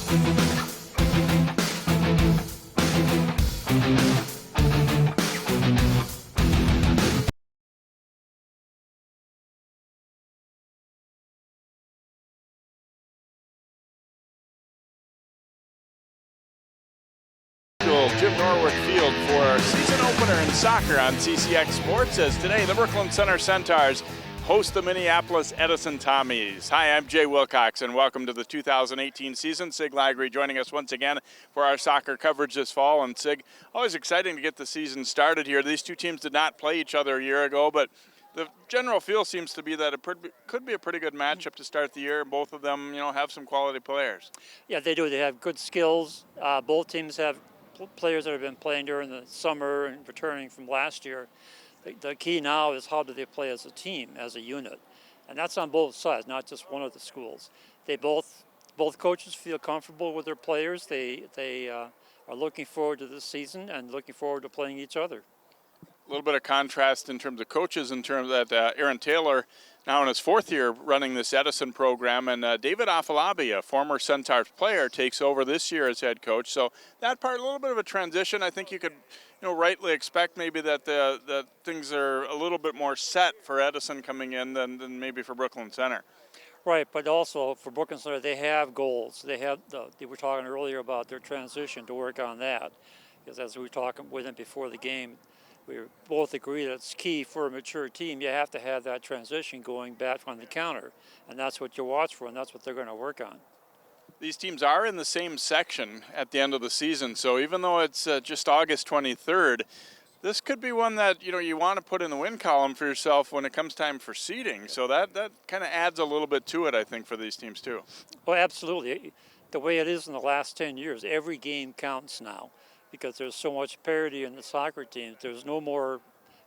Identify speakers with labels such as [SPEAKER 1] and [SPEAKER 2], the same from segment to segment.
[SPEAKER 1] Jim Norwood Field for our season opener in soccer on CCX Sports, as today the Brooklyn Center Centaurs host the Minneapolis Edison Tommies. Hi, I'm Jay Wilcox, and welcome to the 2018 season. Sig Lagree joining us once again for our soccer coverage this fall. And Sig, always exciting to get the season started here. These two teams did not play each other a year ago, but the general feel seems to be that it could be a pretty good matchup to start the year. Both of them, have some quality players.
[SPEAKER 2] Yeah, they do. They have good skills. Both teams have players that have been playing during the summer and returning from last year. The key now is how do they play as a team, as a unit, and that's on both sides, not just one of the schools. They both coaches feel comfortable with their players. They are looking forward to this season and looking forward to playing each other.
[SPEAKER 1] A little bit of contrast in terms of coaches, in terms that Aaron Taylor, now in his fourth year running this Edison program, and David Afalabi, a former Centaurs player, takes over this year as head coach. So that part, a little bit of a transition. I think you could, rightly expect maybe that things are a little bit more set for Edison coming in than maybe for Brooklyn Center.
[SPEAKER 2] Right, but also for Brooklyn Center, they have goals. They were talking earlier about their transition to work on that, because as we were talking with them before the game, we both agree that it's key for a mature team. You have to have that transition going back on the counter, and that's what you watch for, and that's what they're going to work on.
[SPEAKER 1] These teams are in the same section at the end of the season, so even though it's just August 23rd, this could be one that you want to put in the win column for yourself when it comes time for seeding. So that kind of adds a little bit to it, I think, for these teams too.
[SPEAKER 2] Oh, absolutely. The way it is in the last 10 years, every game counts now, because there's so much parity in the soccer teams. There's no more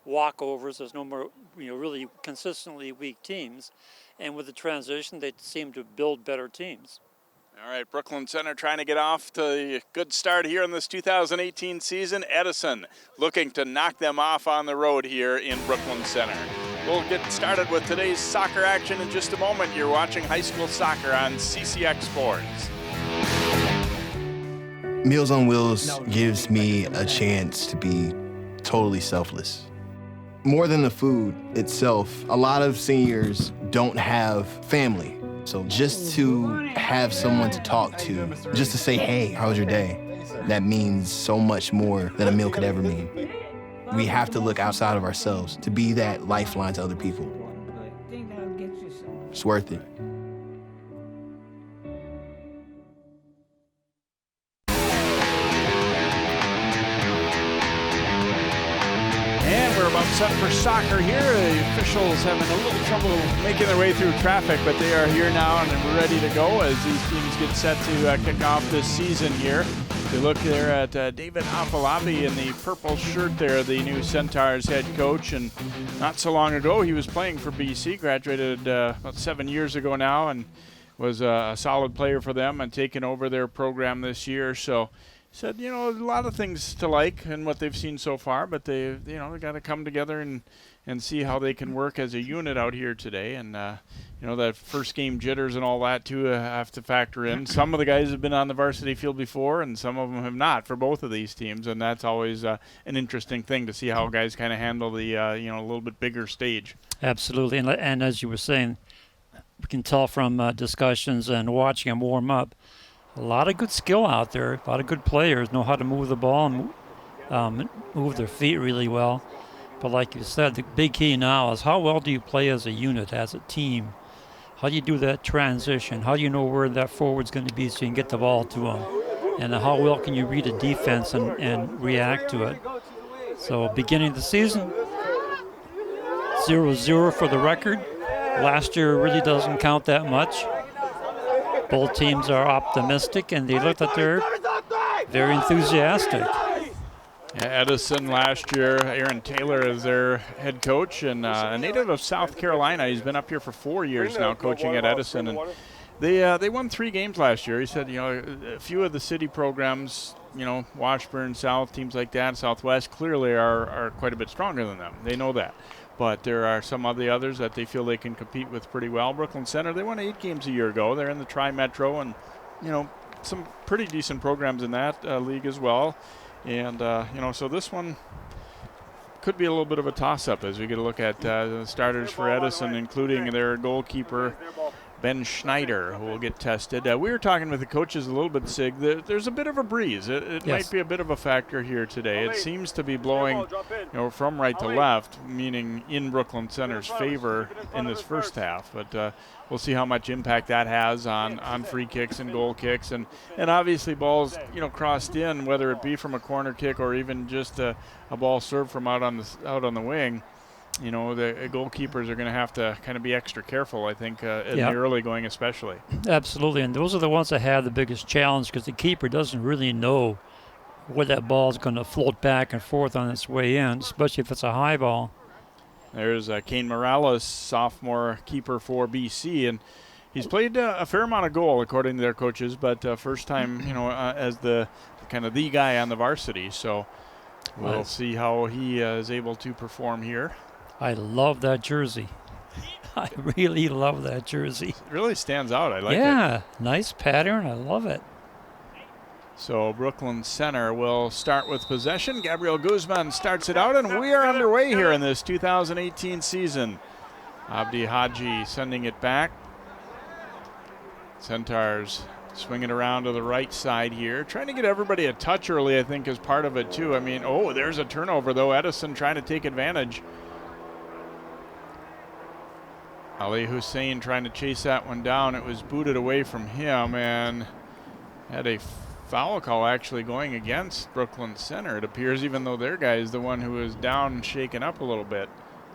[SPEAKER 2] walkovers. There's no more, really consistently weak teams. And with the transition, they seem to build better teams.
[SPEAKER 1] All right, Brooklyn Center trying to get off to a good start here in this 2018 season. Edison looking to knock them off on the road here in Brooklyn Center. We'll get started with today's soccer action in just a moment. You're watching high school soccer on CCX Sports.
[SPEAKER 3] Meals on Wheels gives me a chance to be totally selfless. More than the food itself, a lot of seniors don't have family. So just to have someone to talk to, just to say, hey, how was your day? That means so much more than a meal could ever mean. We have to look outside of ourselves to be that lifeline to other people. It's worth it.
[SPEAKER 1] We're about set for soccer here. The officials having a little trouble making their way through traffic, but they are here now and we're ready to go as these teams get set to kick off this season here. You look there at David Afalabi in the purple shirt there, the new Centaurs head coach, and not so long ago he was playing for BC, graduated about 7 years ago now, and was a solid player for them and taken over their program this year. So said, a lot of things to like and what they've seen so far, but they got to come together and see how they can work as a unit out here today. And, that first game jitters and all that, too, have to factor in. Some of the guys have been on the varsity field before, and some of them have not for both of these teams, and that's always an interesting thing to see how guys kind of handle the, a little bit bigger stage.
[SPEAKER 2] Absolutely, and as you were saying, we can tell from discussions and watching them warm up, a lot of good skill out there. A lot of good players know how to move the ball and move their feet really well. But like you said, the big key now is how well do you play as a unit, as a team? How do you do that transition? How do you know where that forward's going to be so you can get the ball to them? And how well can you read a defense and react to it? So beginning of the season, 0-0 for the record. Last year really doesn't count that much. Both teams are optimistic, and they look like they're very enthusiastic.
[SPEAKER 1] Edison last year, Aaron Taylor is their head coach, and a native of South Carolina. He's been up here for 4 years now coaching at Edison, and they won 3 games last year. He said, a few of the city programs, Washburn, South, teams like that, Southwest, clearly are quite a bit stronger than them. They know that. But there are some of the others that they feel they can compete with pretty well. Brooklyn Center, they won 8 games a year ago. They're in the Tri-Metro, and, some pretty decent programs in that league as well. And, so this one could be a little bit of a toss-up as we get a look at the starters for Edison, including their goalkeeper, Ben Schneider, who will get tested. We were talking with the coaches a little bit, Sig. There's a bit of a breeze. It might be a bit of a factor here today. It seems to be blowing from right to left, meaning in Brooklyn Center's favor in this first half. But we'll see how much impact that has on free kicks and goal kicks. And obviously balls, crossed in, whether it be from a corner kick or even just a ball served from out on the wing. The goalkeepers are going to have to kind of be extra careful, I think, in the early going especially.
[SPEAKER 2] Absolutely, and those are the ones that have the biggest challenge because the keeper doesn't really know where that ball is going to float back and forth on its way in, especially if it's a high ball.
[SPEAKER 1] There's Kane Morales, sophomore keeper for BC, and he's played a fair amount of goal, according to their coaches, but first time, as the kind of the guy on the varsity, so we'll see how he is able to perform here.
[SPEAKER 2] I love that jersey. I really love that jersey.
[SPEAKER 1] It really stands out. I like it.
[SPEAKER 2] Yeah, nice pattern. I love it.
[SPEAKER 1] So Brooklyn Center will start with possession. Gabriel Guzman starts it out, and we are underway here in this 2018 season. Abdi Haji sending it back. Centaurs swing it around to the right side here. Trying to get everybody a touch early, I think, is part of it, too. I mean, there's a turnover, though. Edison trying to take advantage. Ali Hussein trying to chase that one down. It was booted away from him and had a foul call actually going against Brooklyn Center, it appears, even though their guy is the one who is down and shaken up a little bit.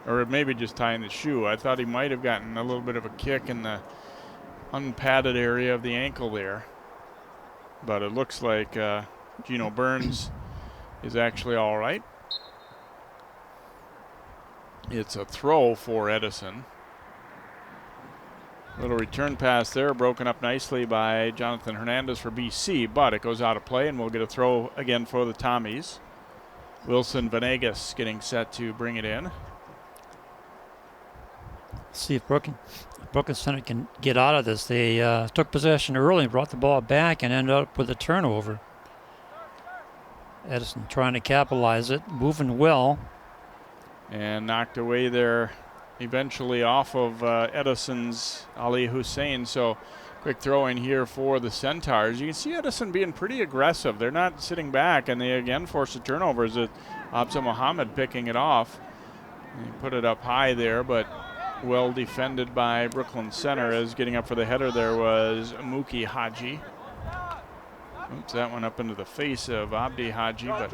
[SPEAKER 1] Or maybe just tying the shoe. I thought he might have gotten a little bit of a kick in the unpadded area of the ankle there. But it looks like Gino Burns is actually all right. It's a throw for Edison. Little return pass there, broken up nicely by Jonathan Hernandez for BC, but it goes out of play, and we'll get a throw again for the Tommies. Wilson Venegas getting set to bring it in.
[SPEAKER 2] See if Brooklyn Center can get out of this. They took possession early, brought the ball back, and ended up with a turnover. Edison trying to capitalize it, moving well.
[SPEAKER 1] And knocked away there eventually off of Edison's Ali Hussein. So quick throw in here for the Centaurs. You can see Edison being pretty aggressive. They're not sitting back, and they again force a turnover. As Absa Mohammed picking it off. He put it up high there, but well defended by Brooklyn Center, as getting up for the header there was Muki Haji. Oops, that one up into the face of Abdi Haji, but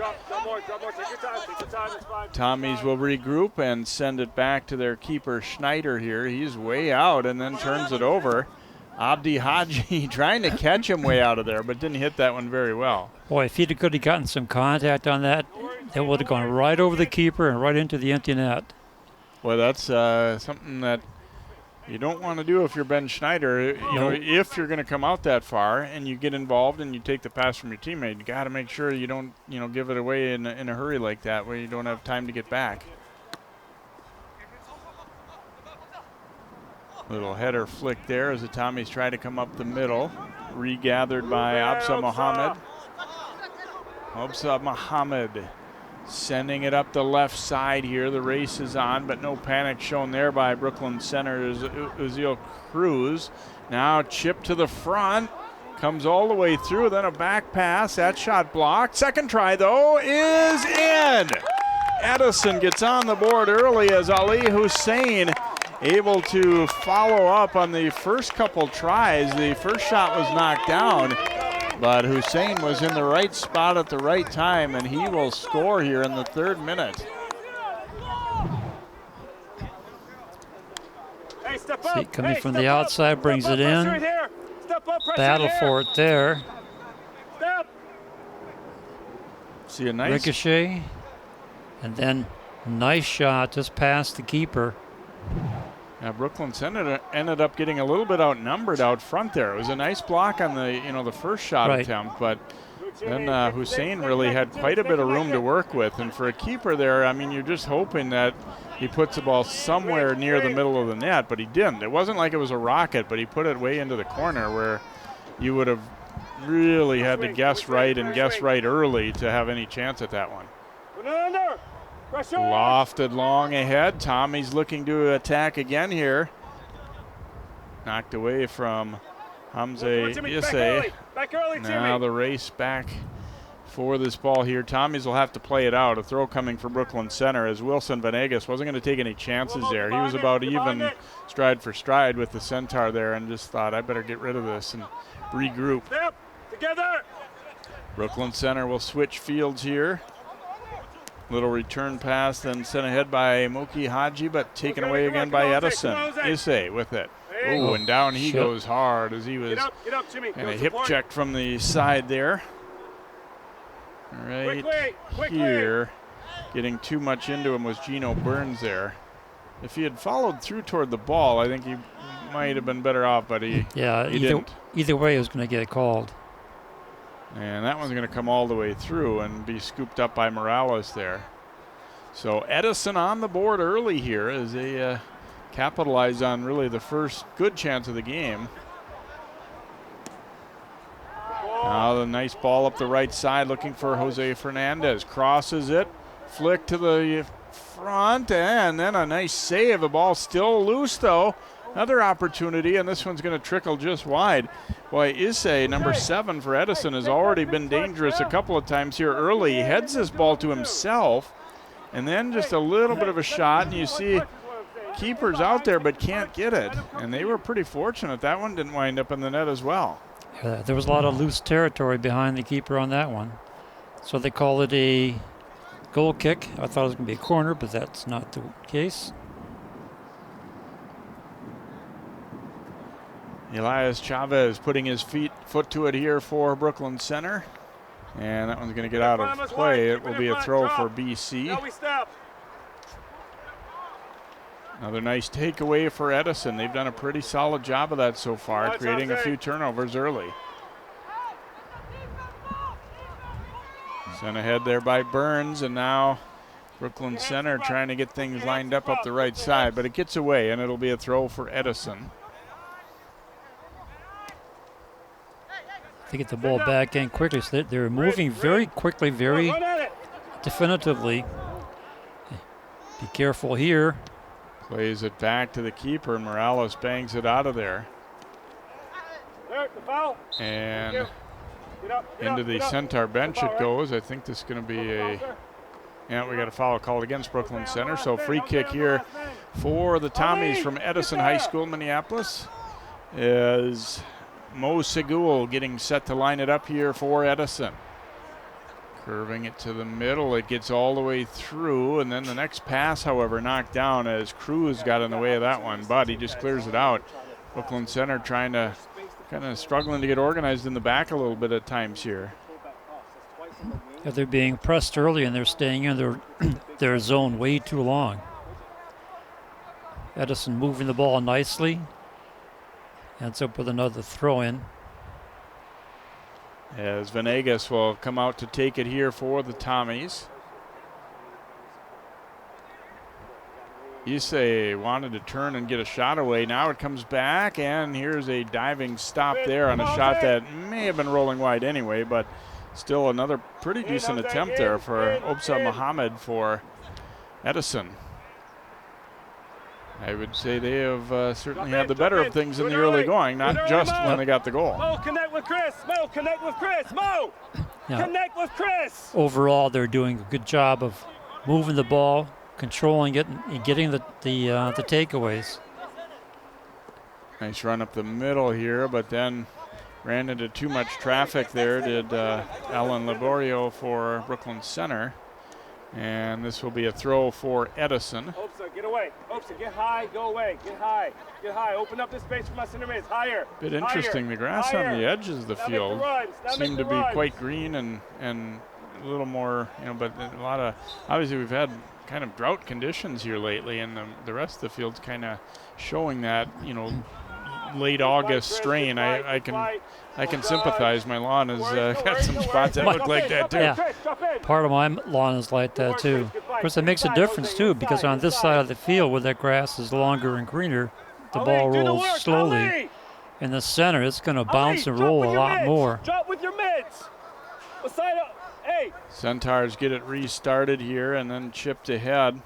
[SPEAKER 1] Tommies will regroup and send it back to their keeper Schneider here. He's way out and then turns it over. Abdi Haji trying to catch him way out of there, but didn't hit that one very well.
[SPEAKER 2] Boy, if he could have gotten some contact on that, it would have gone right over the keeper and right into the empty net.
[SPEAKER 1] Well, that's something that you don't want to do if you're Ben Schneider. You know, if you're going to come out that far and you get involved and you take the pass from your teammate, you got to make sure you don't, give it away in a hurry like that where you don't have time to get back. Little header flick there as the Tommies try to come up the middle. Regathered by Absa Mohammed. Absa Mohammed sending it up the left side here. The race is on, but no panic shown there by Brooklyn Center's Uziel Cruz. Now chip to the front. Comes all the way through, then a back pass. That shot blocked. Second try, though, is in. Edison gets on the board early as Ali Hussein able to follow up on the first couple tries. The first shot was knocked down, but Hussein was in the right spot at the right time, and he will score here in the 3rd minute.
[SPEAKER 2] See, coming from the outside, brings it in. Battle for it there.
[SPEAKER 1] See a nice
[SPEAKER 2] ricochet, and then nice shot just past the keeper.
[SPEAKER 1] Now Brooklyn Center ended up getting a little bit outnumbered out front there. It was a nice block on the the first shot attempt, but then Hussein really had quite a bit of room to work with. And for a keeper there, I mean, you're just hoping that he puts the ball somewhere near the middle of the net, but he didn't. It wasn't like it was a rocket, but he put it way into the corner where you would have really had to guess right and guess right early to have any chance at that one. Lofted long ahead. Tommy's looking to attack again here. Knocked away from Hamza Isse. Now the race back for this ball here. Tommy's will have to play it out. A throw coming for Brooklyn Center as Wilson Venegas wasn't going to take any chances there. He was about even stride for stride with the Centaur there and just thought, I better get rid of this and regroup.
[SPEAKER 4] Together.
[SPEAKER 1] Brooklyn Center will switch fields here. Little return pass, then sent ahead by Moki Haji, but taken away again by Edison. Isse with it. Oh, and down he goes hard as he was in a hip check from the side there. Right here, getting too much into him was Gino Burns there. If he had followed through toward the ball, I think he might have been better off, but he didn't.
[SPEAKER 2] Either way, he was going to get called.
[SPEAKER 1] And that one's going to come all the way through and be scooped up by Morales there. So Edison on the board early here as they capitalize on really the first good chance of the game. Now the nice ball up the right side looking for Jose Fernandez. Crosses it, flick to the front, and then a nice save. The ball still loose though. Another opportunity, and this one's going to trickle just wide. Boy, Isse, number 7 for Edison, has already been dangerous a couple of times here early. He heads this ball to himself, and then just a little bit of a shot, and you see keepers out there but can't get it. And they were pretty fortunate. That one didn't wind up in the net as well.
[SPEAKER 2] Yeah, there was a lot of loose territory behind the keeper on that one. So they call it a goal kick. I thought it was going to be a corner, but that's not the case.
[SPEAKER 1] Elias Chavez putting his foot to it here for Brooklyn Center. And that one's going to get out of play. It will be a throw for BC. Another nice takeaway for Edison. They've done a pretty solid job of that so far, creating a few turnovers early. Sent ahead there by Burns, and now Brooklyn Center trying to get things lined up the right side, but it gets away, and it'll be a throw for Edison.
[SPEAKER 2] They get the ball back in quickly, so they're moving very quickly, very definitively. Be careful here.
[SPEAKER 1] Plays it back to the keeper, and Morales bangs it out of there. And into the Centaur bench it goes. I think this is going to be we got a foul called against Brooklyn Center. So free kick here for the Tommies from Edison High School, Minneapolis, is Mo Segul getting set to line it up here for Edison. Curving it to the middle, it gets all the way through, and then the next pass, however, knocked down as Cruz got in the way of that one, but he just clears it out. Brooklyn Center trying to kind of struggling to get organized in the back a little bit at times here.
[SPEAKER 2] Yeah, they're being pressed early, and they're staying in their zone way too long. Edison moving the ball nicely. Ends up with another throw-in.
[SPEAKER 1] As Venegas will come out to take it here for the Tommies. Isse wanted to turn and get a shot away. Now it comes back, and here's a diving stop there on a shot that may have been rolling wide anyway, but still another pretty decent attempt there for Obsa Muhammad for Edison. I would say they have certainly had the better of things in the early going, not just when they got the goal.
[SPEAKER 4] Mo, connect with Chris. Mo, connect with Chris. Mo, connect with Chris.
[SPEAKER 2] Overall, they're doing a good job of moving the ball, controlling it, and getting the takeaways.
[SPEAKER 1] Nice run up the middle here, but then ran into too much traffic there, did Alan Laborio for Brooklyn Center. And this will be a throw for Edison.
[SPEAKER 4] Obsa, get away. Obsa, get high, go away. Get high. Get high. Open up the space for my center mids. Higher.
[SPEAKER 1] Bit interesting. The grass on the edges of the field seemed to be quite green and a little more, but a lot of, obviously we've had kind of drought conditions here lately, and the rest of the field's kind of showing that, late August strain. I can sympathize. My lawn has got some spots that look like that too.
[SPEAKER 2] Yeah, part of my lawn is like that too. Of course, it makes a difference too, because on this side of the field where that grass is longer and greener, the ball rolls slowly. in the center, it's going to bounce and roll a lot more.
[SPEAKER 4] Drop with your mids. What side up? Hey.
[SPEAKER 1] Centaurs get it restarted here and then chipped ahead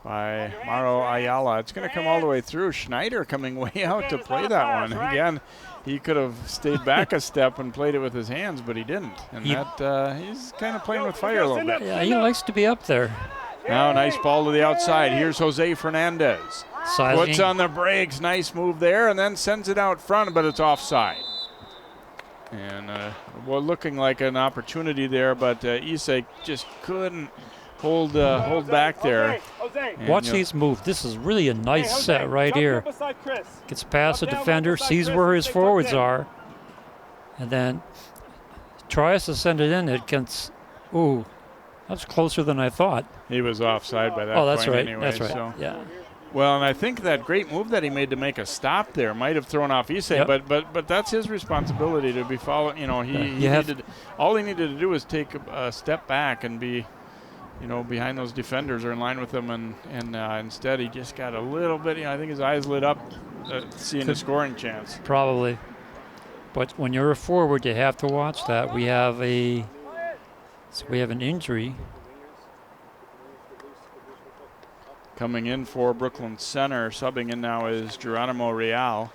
[SPEAKER 1] by Mauro Ayala. It's going to come all the way through. Schneider coming way out to play that one. Again, he could have stayed back a step and played it with his hands, but he didn't. And he's kind of playing with fire a little bit.
[SPEAKER 2] Yeah, he likes to be up there.
[SPEAKER 1] Now nice ball to the outside. Here's Jose Fernandez.
[SPEAKER 2] Sizing.
[SPEAKER 1] Puts on the brakes. Nice move there and then sends it out front, but it's offside. And well, looking like an opportunity there, but Isak just couldn't hold back there.
[SPEAKER 2] Watch these moves. This is really a nice set right here. Gets past the defender, sees where his forwards are, and then tries to send it in. It gets, ooh, that's closer than I thought.
[SPEAKER 1] He was offside by that
[SPEAKER 2] point. Oh, that's right.
[SPEAKER 1] Anyway,
[SPEAKER 2] that's right.
[SPEAKER 1] So.
[SPEAKER 2] Yeah.
[SPEAKER 1] Well, and I think that great move that he made to make a stop there might have thrown off Issei, but that's his responsibility to be following. You know, he needed, all he needed to do was take a step back and be, you know, behind those defenders or in line with them, and instead he just got a little bit. You know, I think his eyes lit up, seeing the scoring chance.
[SPEAKER 2] Probably, but when you're a forward, you have to watch that. We have an injury.
[SPEAKER 1] Coming in for Brooklyn Center, subbing in now is Geronimo Real.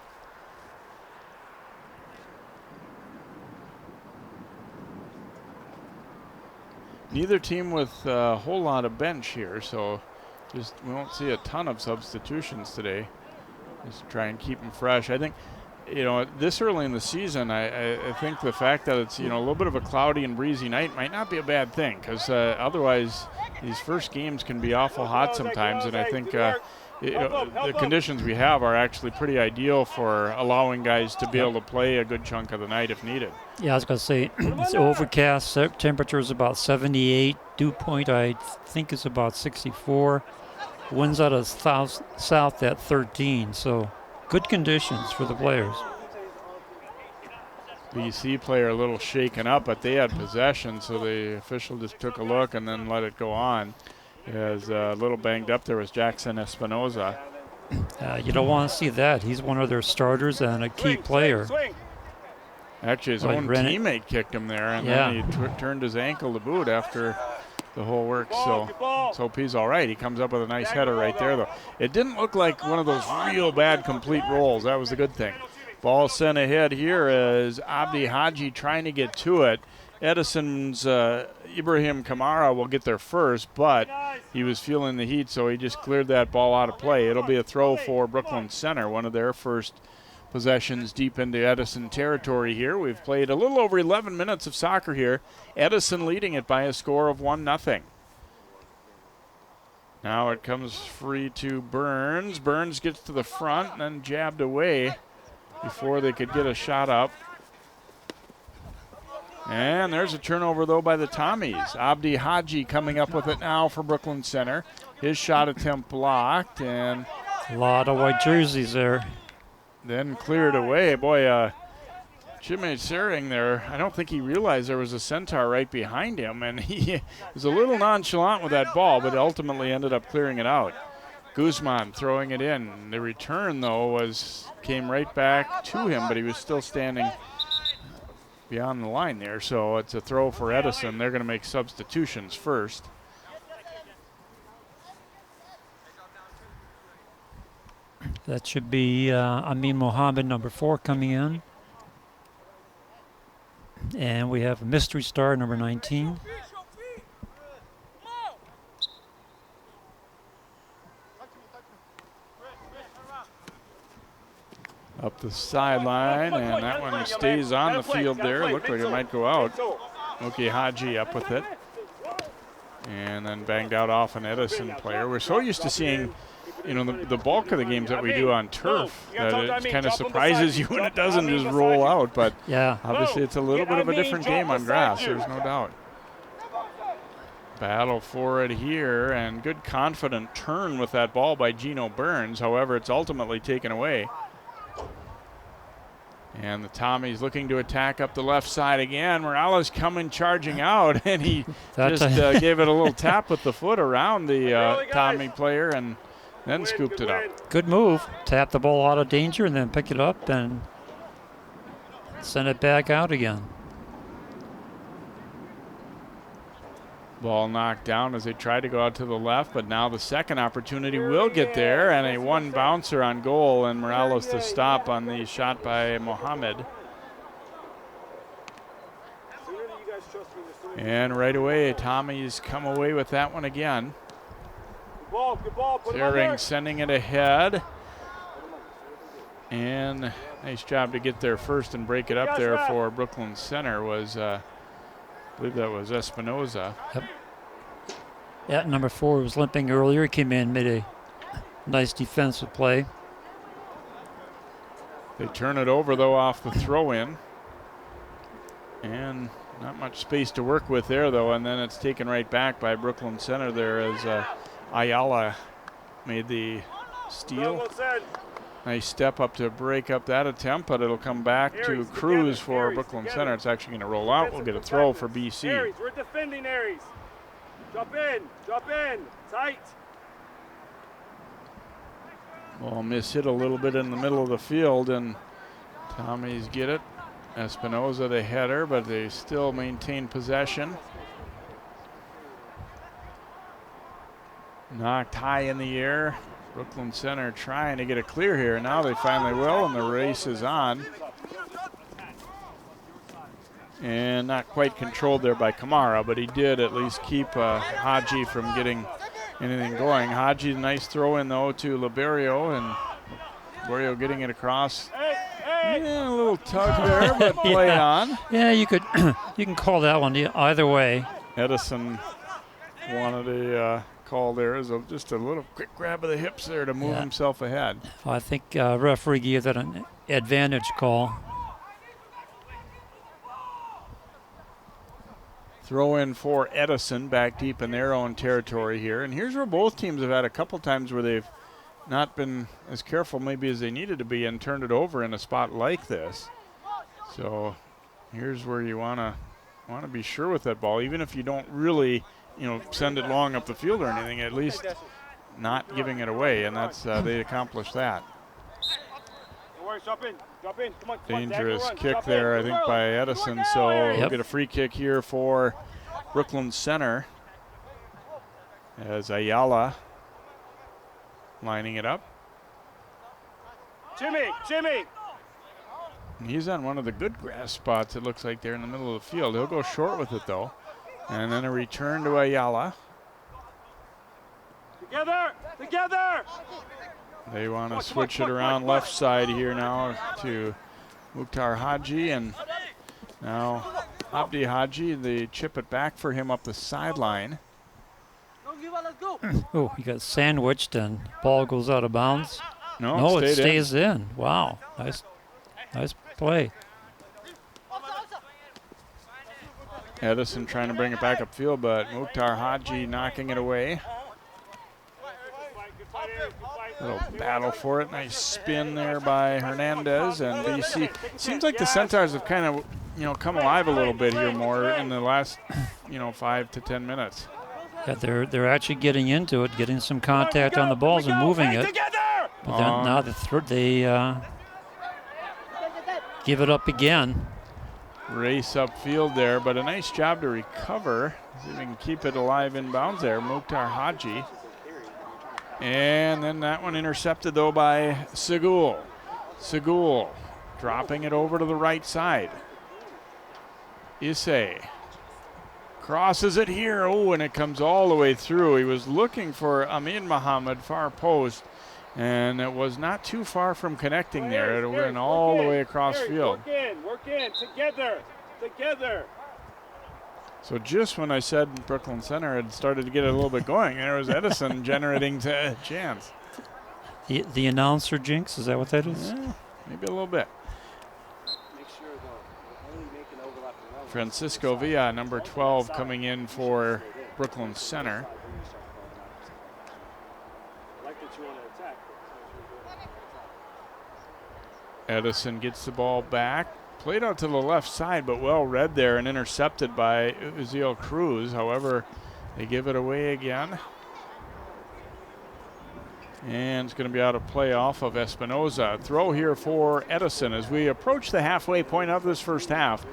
[SPEAKER 1] Neither team with a whole lot of bench here, so just we won't see a ton of substitutions today. Just try and keep them fresh. I think, you know, this early in the season, I think the fact that it's, you know, a little bit of a cloudy and breezy night might not be a bad thing, because otherwise these first games can be awful hot sometimes, and I think the conditions we have are actually pretty ideal for allowing guys to be able to play a good chunk of the night if needed.
[SPEAKER 2] Yeah, I was going to say, it's overcast, temperature is about 78, dew point I think is about 64, winds out of south at 13, so good conditions for the players.
[SPEAKER 1] BC player a little shaken up, but they had possession, so the official just took a look and then let it go on. As a little banged up there was Jackson Espinoza.
[SPEAKER 2] You don't want to see that. He's one of their starters and a key player.
[SPEAKER 1] Actually, his own teammate kicked him there, and then he turned his ankle to boot after the whole work. So let's hope he's all right. He comes up with a nice header right there, though. It didn't look like one of those real bad complete rolls. That was the good thing. Ball sent ahead here as Abdi Haji trying to get to it. Edison's Ibrahim Kamara will get there first, but he was feeling the heat, so he just cleared that ball out of play. It'll be a throw for Brooklyn Center, one of their first possessions deep into Edison territory here. We've played a little over 11 minutes of soccer here. Edison leading it by a score of 1-0. Now it comes free to Burns. Burns gets to the front and then jabbed away before they could get a shot up. And there's a turnover, though, by the Tommies. Abdi Haji coming up with it now for Brooklyn Center. His shot attempt blocked, and
[SPEAKER 2] a lot of white jerseys there.
[SPEAKER 1] Then cleared away. Boy, Jimmy Sering there, I don't think he realized there was a Centaur right behind him, and he was a little nonchalant with that ball, but ultimately ended up clearing it out. Guzman throwing it in. The return, though, came right back to him, but he was still standing beyond the line there. So it's a throw for Edison. They're going to make substitutions first.
[SPEAKER 2] That should be Amin Mohammed, number 4, coming in. And we have a mystery star, number 19.
[SPEAKER 1] Up the sideline, and that one stays on the field there. Looked like it might go out. Okay, Haji up with it. And then banged out off an Edison player. We're so used to seeing, you know, the bulk of the games that we do on turf that it kind of surprises you when it doesn't just roll out. But
[SPEAKER 2] yeah,
[SPEAKER 1] obviously it's a little bit of a different game on grass. There's no doubt. Battle for it here, and good confident turn with that ball by Gino Burns. However, it's ultimately taken away. And the Tommies looking to attack up the left side again. Morales coming charging out, and he just gave it a little tap with the foot around the Tommy player and then scooped it up.
[SPEAKER 2] Good move. Tap the ball out of danger and then pick it up and send it back out again.
[SPEAKER 1] Ball knocked down as they tried to go out to the left, but now the second opportunity will get there, and a one bouncer on goal, and Morales to stop on the shot by Mohammed. And right away, Tommy's come away with that one again. Thering sending it ahead. And nice job to get there first and break it up there for Brooklyn Center was, I believe that was Espinoza.
[SPEAKER 2] Yep. Yeah, number 4 was limping earlier. He came in, made a nice defensive play.
[SPEAKER 1] They turn it over, though, off the throw-in. And not much space to work with there, though, and then it's taken right back by Brooklyn Center there as Ayala made the steal. Nice step up to break up that attempt, but it'll come back to Cruz for Brooklyn Center. It's actually going to roll out. We'll get a throw for BC.
[SPEAKER 4] Aries, we're defending Aries. Drop in, tight.
[SPEAKER 1] Ball mishit a little bit in the middle of the field, and Tommy's get it. Espinoza the header, but they still maintain possession. Knocked high in the air. Brooklyn Center trying to get a clear here. Now they finally will, and the race is on. And not quite controlled there by Kamara, but he did at least keep Haji from getting anything going. Haji, nice throw in though to Liberio, and Liberio getting it across. Yeah, a little tug there, but play on.
[SPEAKER 2] Yeah, you could you can call that one either way.
[SPEAKER 1] Edison wanted a call there as just a little quick grab of the hips there to move himself ahead.
[SPEAKER 2] I think referee gave that an advantage call.
[SPEAKER 1] Throw in for Edison back deep in their own territory here. And here's where both teams have had a couple times where they've not been as careful maybe as they needed to be and turned it over in a spot like this. So here's where you want to be sure with that ball, even if you don't really, send it long up the field or anything, at least not giving it away, and that's they accomplished that.
[SPEAKER 4] Drop in. Come on,
[SPEAKER 1] dangerous kick there, I think, by Edison. So we'll get a free kick here for Brooklyn Center as Ayala lining it up.
[SPEAKER 4] Jimmy.
[SPEAKER 1] And he's on one of the good grass spots, it looks like, there in the middle of the field. He'll go short with it, though. And then a return to Ayala.
[SPEAKER 4] Together.
[SPEAKER 1] They want to switch it around left side here now to Mukhtar Haji, and now Abdi Haji. They chip it back for him up the sideline.
[SPEAKER 2] Oh, he got sandwiched and ball goes out of bounds.
[SPEAKER 1] No,
[SPEAKER 2] it stays in. Wow, nice play.
[SPEAKER 1] Edison trying to bring it back upfield, but Mukhtar Haji knocking it away. Little battle for it. Nice spin there by Hernandez, and BC. Seems like the Centaurs have kind of, come alive a little bit here more in the last, 5 to 10 minutes.
[SPEAKER 2] Yeah, they're actually getting into it, getting some contact on the balls and moving it. But then now they give it up again.
[SPEAKER 1] Race upfield there, but a nice job to recover. See if we can keep it alive inbounds there. Mukhtar Haji. And then that one intercepted, though, by Segul. Segul dropping it over to the right side. Issei crosses it here. Oh, and it comes all the way through. He was looking for Amin Mohammed, far post, and it was not too far from connecting there. It went all the way across field.
[SPEAKER 4] Work in, together.
[SPEAKER 1] So just when I said Brooklyn Center had started to get a little bit going, there was Edison generating a chance.
[SPEAKER 2] The announcer jinx, is that what that is?
[SPEAKER 1] Yeah, maybe a little bit. Francisco Villa, number 12, coming in for Brooklyn Center. Edison gets the ball back. Played out to the left side, but well read there and intercepted by Uziel Cruz. However, they give it away again. And it's going to be out of play off of Espinoza. Throw here for Edison as we approach the halfway point of this first half.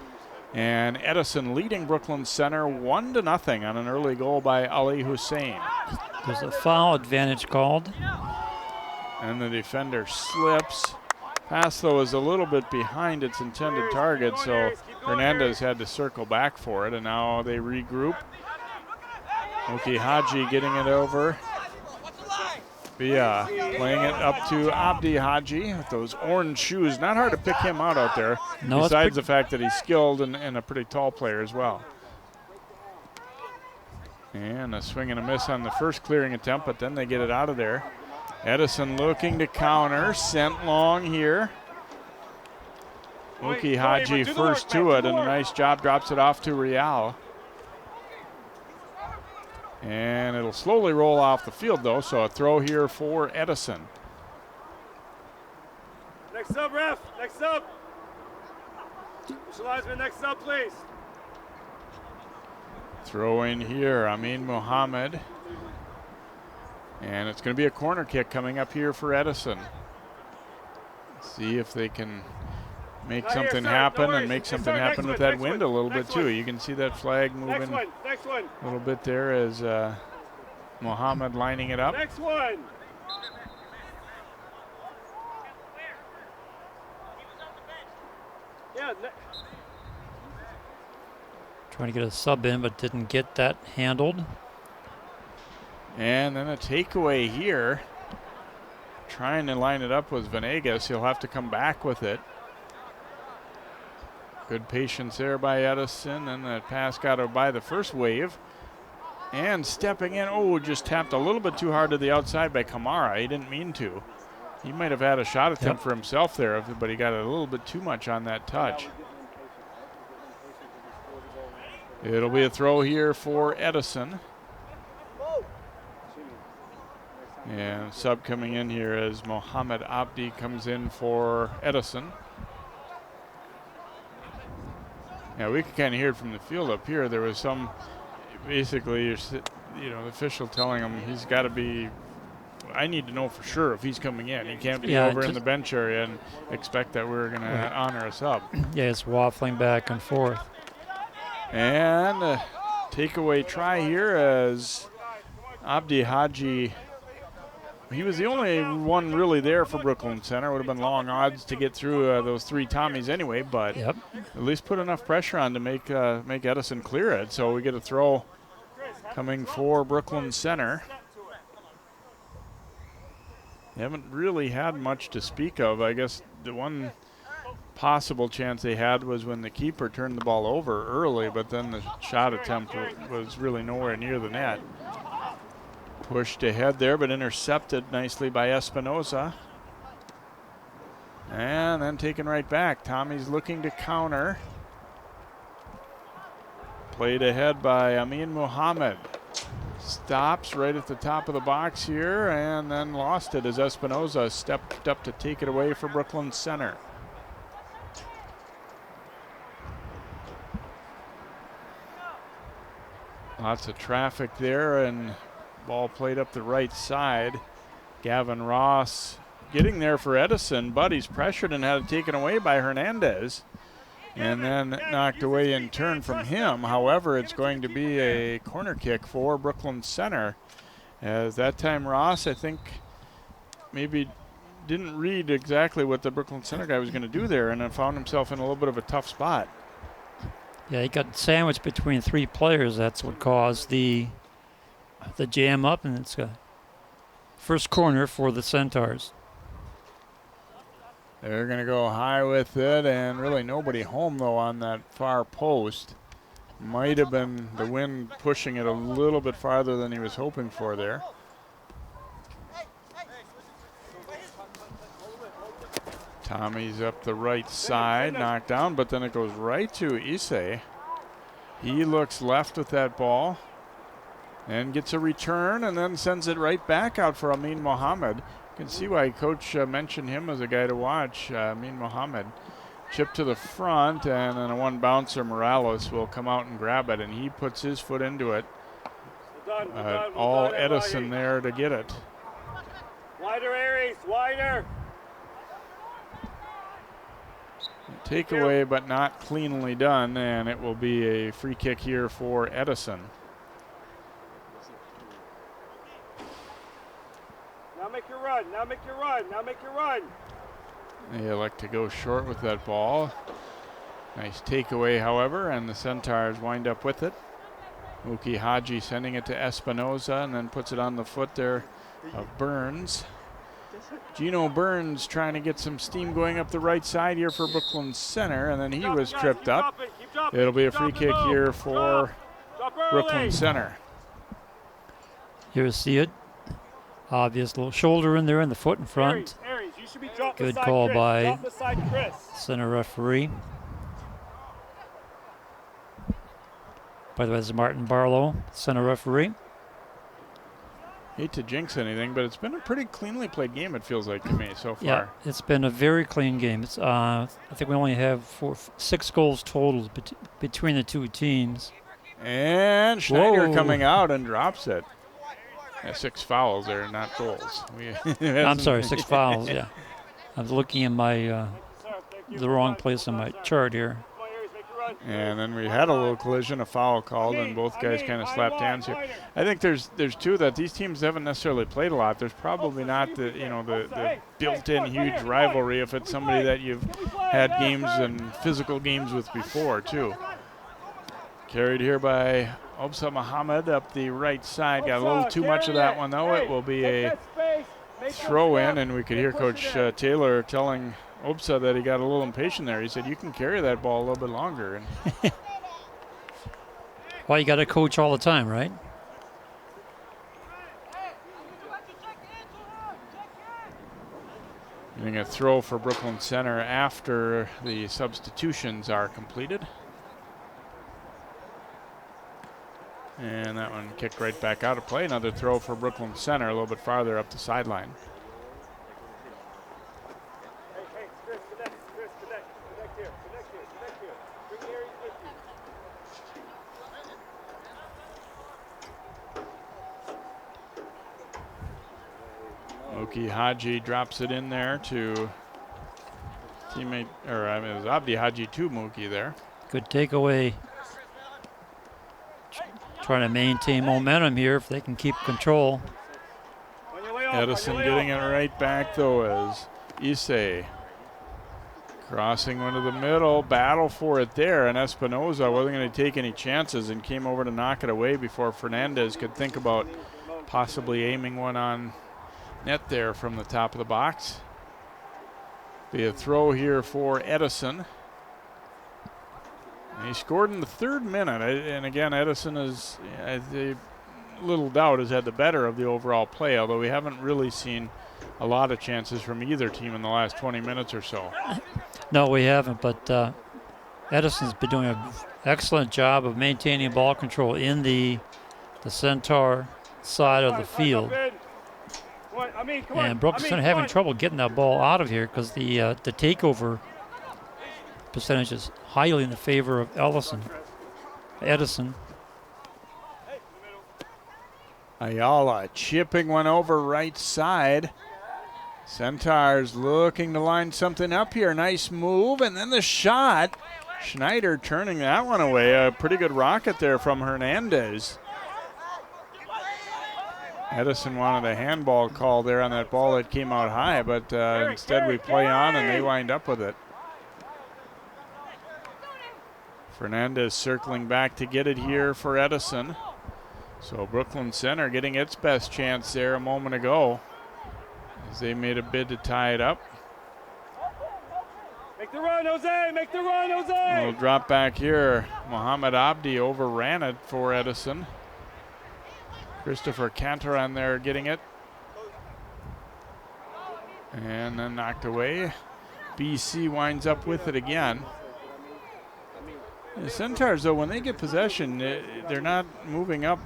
[SPEAKER 1] And Edison leading Brooklyn Center 1-0 on an early goal by Ali Hussein.
[SPEAKER 2] There's a foul advantage called.
[SPEAKER 1] And the defender slips. Pass, though, is a little bit behind its intended target, so Hernandez had to circle back for it, and now they regroup. Oki Haji getting it over. Bia playing it up to Abdi Haji with those orange shoes. Not hard to pick him out there,
[SPEAKER 2] no,
[SPEAKER 1] besides the fact that he's skilled and a pretty tall player as well. And a swing and a miss on the first clearing attempt, but then they get it out of there. Edison looking to counter, sent long here. Oki Haji first to it, and a nice job, drops it off to Real. And it'll slowly roll off the field, though, so a throw here for Edison.
[SPEAKER 4] Next up, ref. Next up. Linesman, next up, please.
[SPEAKER 1] Throw in here, Amin Mohammed. And it's going to be a corner kick coming up here for Edison. See if they can make something happen and make something happen with that wind a little bit too. You can see that flag moving a little bit there as Mohammed lining it up.
[SPEAKER 4] Next one. Yeah.
[SPEAKER 2] Trying to get a sub in, but didn't get that handled.
[SPEAKER 1] And then a takeaway here. Trying to line it up with Venegas. He'll have to come back with it. Good patience there by Edison, and that pass got out by the first wave. And stepping in, just tapped a little bit too hard to the outside by Kamara. He didn't mean to. He might have had a shot attempt for himself there, but he got a little bit too much on that touch. It'll be a throw here for Edison. And sub coming in here as Mohammed Abdi comes in for Edison. Yeah, we can kind of hear it from the field up here. There was some, basically, the official telling him he's got to be, I need to know for sure if he's coming in. He can't be over in the bench area and expect that we're going to honor a sub.
[SPEAKER 2] Yeah, it's waffling back and forth.
[SPEAKER 1] And a takeaway try here as Abdi Haji, he was the only one really there for Brooklyn Center. Would have been long odds to get through those three Tommies anyway, but at least put enough pressure on to make Edison clear it. So we get a throw coming for Brooklyn Center. They haven't really had much to speak of. I guess the one possible chance they had was when the keeper turned the ball over early, but then the shot attempt was really nowhere near the net. Pushed ahead there, but intercepted nicely by Espinoza. And then taken right back. Tommy's looking to counter. Played ahead by Amin Mohammed. Stops right at the top of the box here and then lost it as Espinoza stepped up to take it away for Brooklyn Center. Lots of traffic there and ball played up the right side. Gavin Ross getting there for Edison, but he's pressured and had it taken away by Hernandez. And then knocked away in turn from him. However, it's going to be a corner kick for Brooklyn Center. As that time Ross, I think, maybe didn't read exactly what the Brooklyn Center guy was going to do there and then found himself in a little bit of a tough spot.
[SPEAKER 2] Yeah, he got sandwiched between three players. That's what caused the jam up, and it's a first corner for the Centaurs.
[SPEAKER 1] They're going to go high with it, and really nobody home, though, on that far post. Might have been the wind pushing it a little bit farther than he was hoping for there. Tommy's up the right side, knocked down, but then it goes right to Issei. He looks left with that ball and gets a return and then sends it right back out for Amin Mohammed. You can see why Coach mentioned him as a guy to watch, Amin Mohammed. Chip to the front, and then a one bouncer, Morales, will come out and grab it, and he puts his foot into it. All Edison there to get it.
[SPEAKER 4] Wider, Aries, wider.
[SPEAKER 1] Takeaway, but not cleanly done, and it will be a free kick here for Edison.
[SPEAKER 4] Now make your run, now make your run, now make your run.
[SPEAKER 1] They elect to go short with that ball. Nice takeaway, however, and the Centaurs wind up with it. Mookie Haji sending it to Espinoza and then puts it on the foot there of Burns. Gino Burns trying to get some steam going up the right side here for Brooklyn Center, and then he was tripped up. It'll be a free kick here for Brooklyn Center.
[SPEAKER 2] Here you see it. Obvious little shoulder in there and the foot in front.
[SPEAKER 4] Aries, you should be drop
[SPEAKER 2] Good
[SPEAKER 4] beside
[SPEAKER 2] call
[SPEAKER 4] Chris.
[SPEAKER 2] by
[SPEAKER 4] Drop beside Chris.
[SPEAKER 2] center referee. By the way, this is Martin Barlow, center referee.
[SPEAKER 1] Hate to jinx anything, but it's been a pretty cleanly played game, it feels like to me so far.
[SPEAKER 2] Yeah, it's been a very clean game. It's I think we only have 6 goals total between the two teams.
[SPEAKER 1] And Schneider
[SPEAKER 2] Whoa.
[SPEAKER 1] coming out and drops it. Yeah, 6 fouls there, not goals.
[SPEAKER 2] I'm sorry, 6 fouls, yeah. I was looking in my the wrong place on my chart here.
[SPEAKER 4] Come on, Aries, make your run.
[SPEAKER 1] And then we had a little collision, a foul called, and both guys kind of slapped hands here. I think there's two that these teams haven't necessarily played a lot. There's probably not the the built-in huge rivalry if it's somebody that you've had games and physical games with before too. Carried here by Obsa Muhammad up the right side. Got a little too much of that one though. It will be a throw in, and we could hear Coach Taylor telling Obsa that he got a little impatient there. He said, "You can carry that ball a little bit longer." And
[SPEAKER 2] Well, you got to coach all the time, right?
[SPEAKER 1] getting a throw for Brooklyn Center after the substitutions are completed. And that one kicked right back out of play. Another throw for Brooklyn Center a little bit farther up the sideline.
[SPEAKER 4] Hey, Chris, connect here, connect here. Bring Aries with you.
[SPEAKER 1] Mookie Haji drops it in there to teammate, or I mean, it was Abdi Haji to Mookie there.
[SPEAKER 2] Good takeaway. Trying to maintain momentum here if they can keep control.
[SPEAKER 4] On your way off,
[SPEAKER 1] Edison
[SPEAKER 4] on your way
[SPEAKER 1] getting it
[SPEAKER 4] off.
[SPEAKER 1] right back though as Issei crossing one to the middle, battle for it there, and Espinoza wasn't going to take any chances and came over to knock it away before Fernandez could think about possibly aiming one on net there from the top of the box. Be a throw here for Edison. And he scored in the 3rd minute, and again, Edison is, little doubt, has had the better of the overall play, although we haven't really seen a lot of chances from either team in the last 20 minutes or so.
[SPEAKER 2] No, we haven't, but Edison's been doing an excellent job of maintaining ball control in the Centaur side of the field. And Brooklyn Center having trouble getting that ball out of here because the takeover percentage is highly in the favor of Edison.
[SPEAKER 1] Ayala chipping one over right side. Centaurs looking to line something up here. Nice move, and then the shot. Schneider turning that one away. A pretty good rocket there from Hernandez. Edison wanted a handball call there on that ball that came out high, but instead we play on and they wind up with it. Fernandez circling back to get it here for Edison. So Brooklyn Center getting its best chance there a moment ago as they made a bid to tie it up.
[SPEAKER 4] Make the run, Jose! Make the run, Jose!
[SPEAKER 1] We'll drop back here. Mohamed Abdi overran it for Edison. Christopher Cantoran there getting it. And then knocked away. BC winds up with it again. The Centaurs, though, when they get possession, they're not moving up,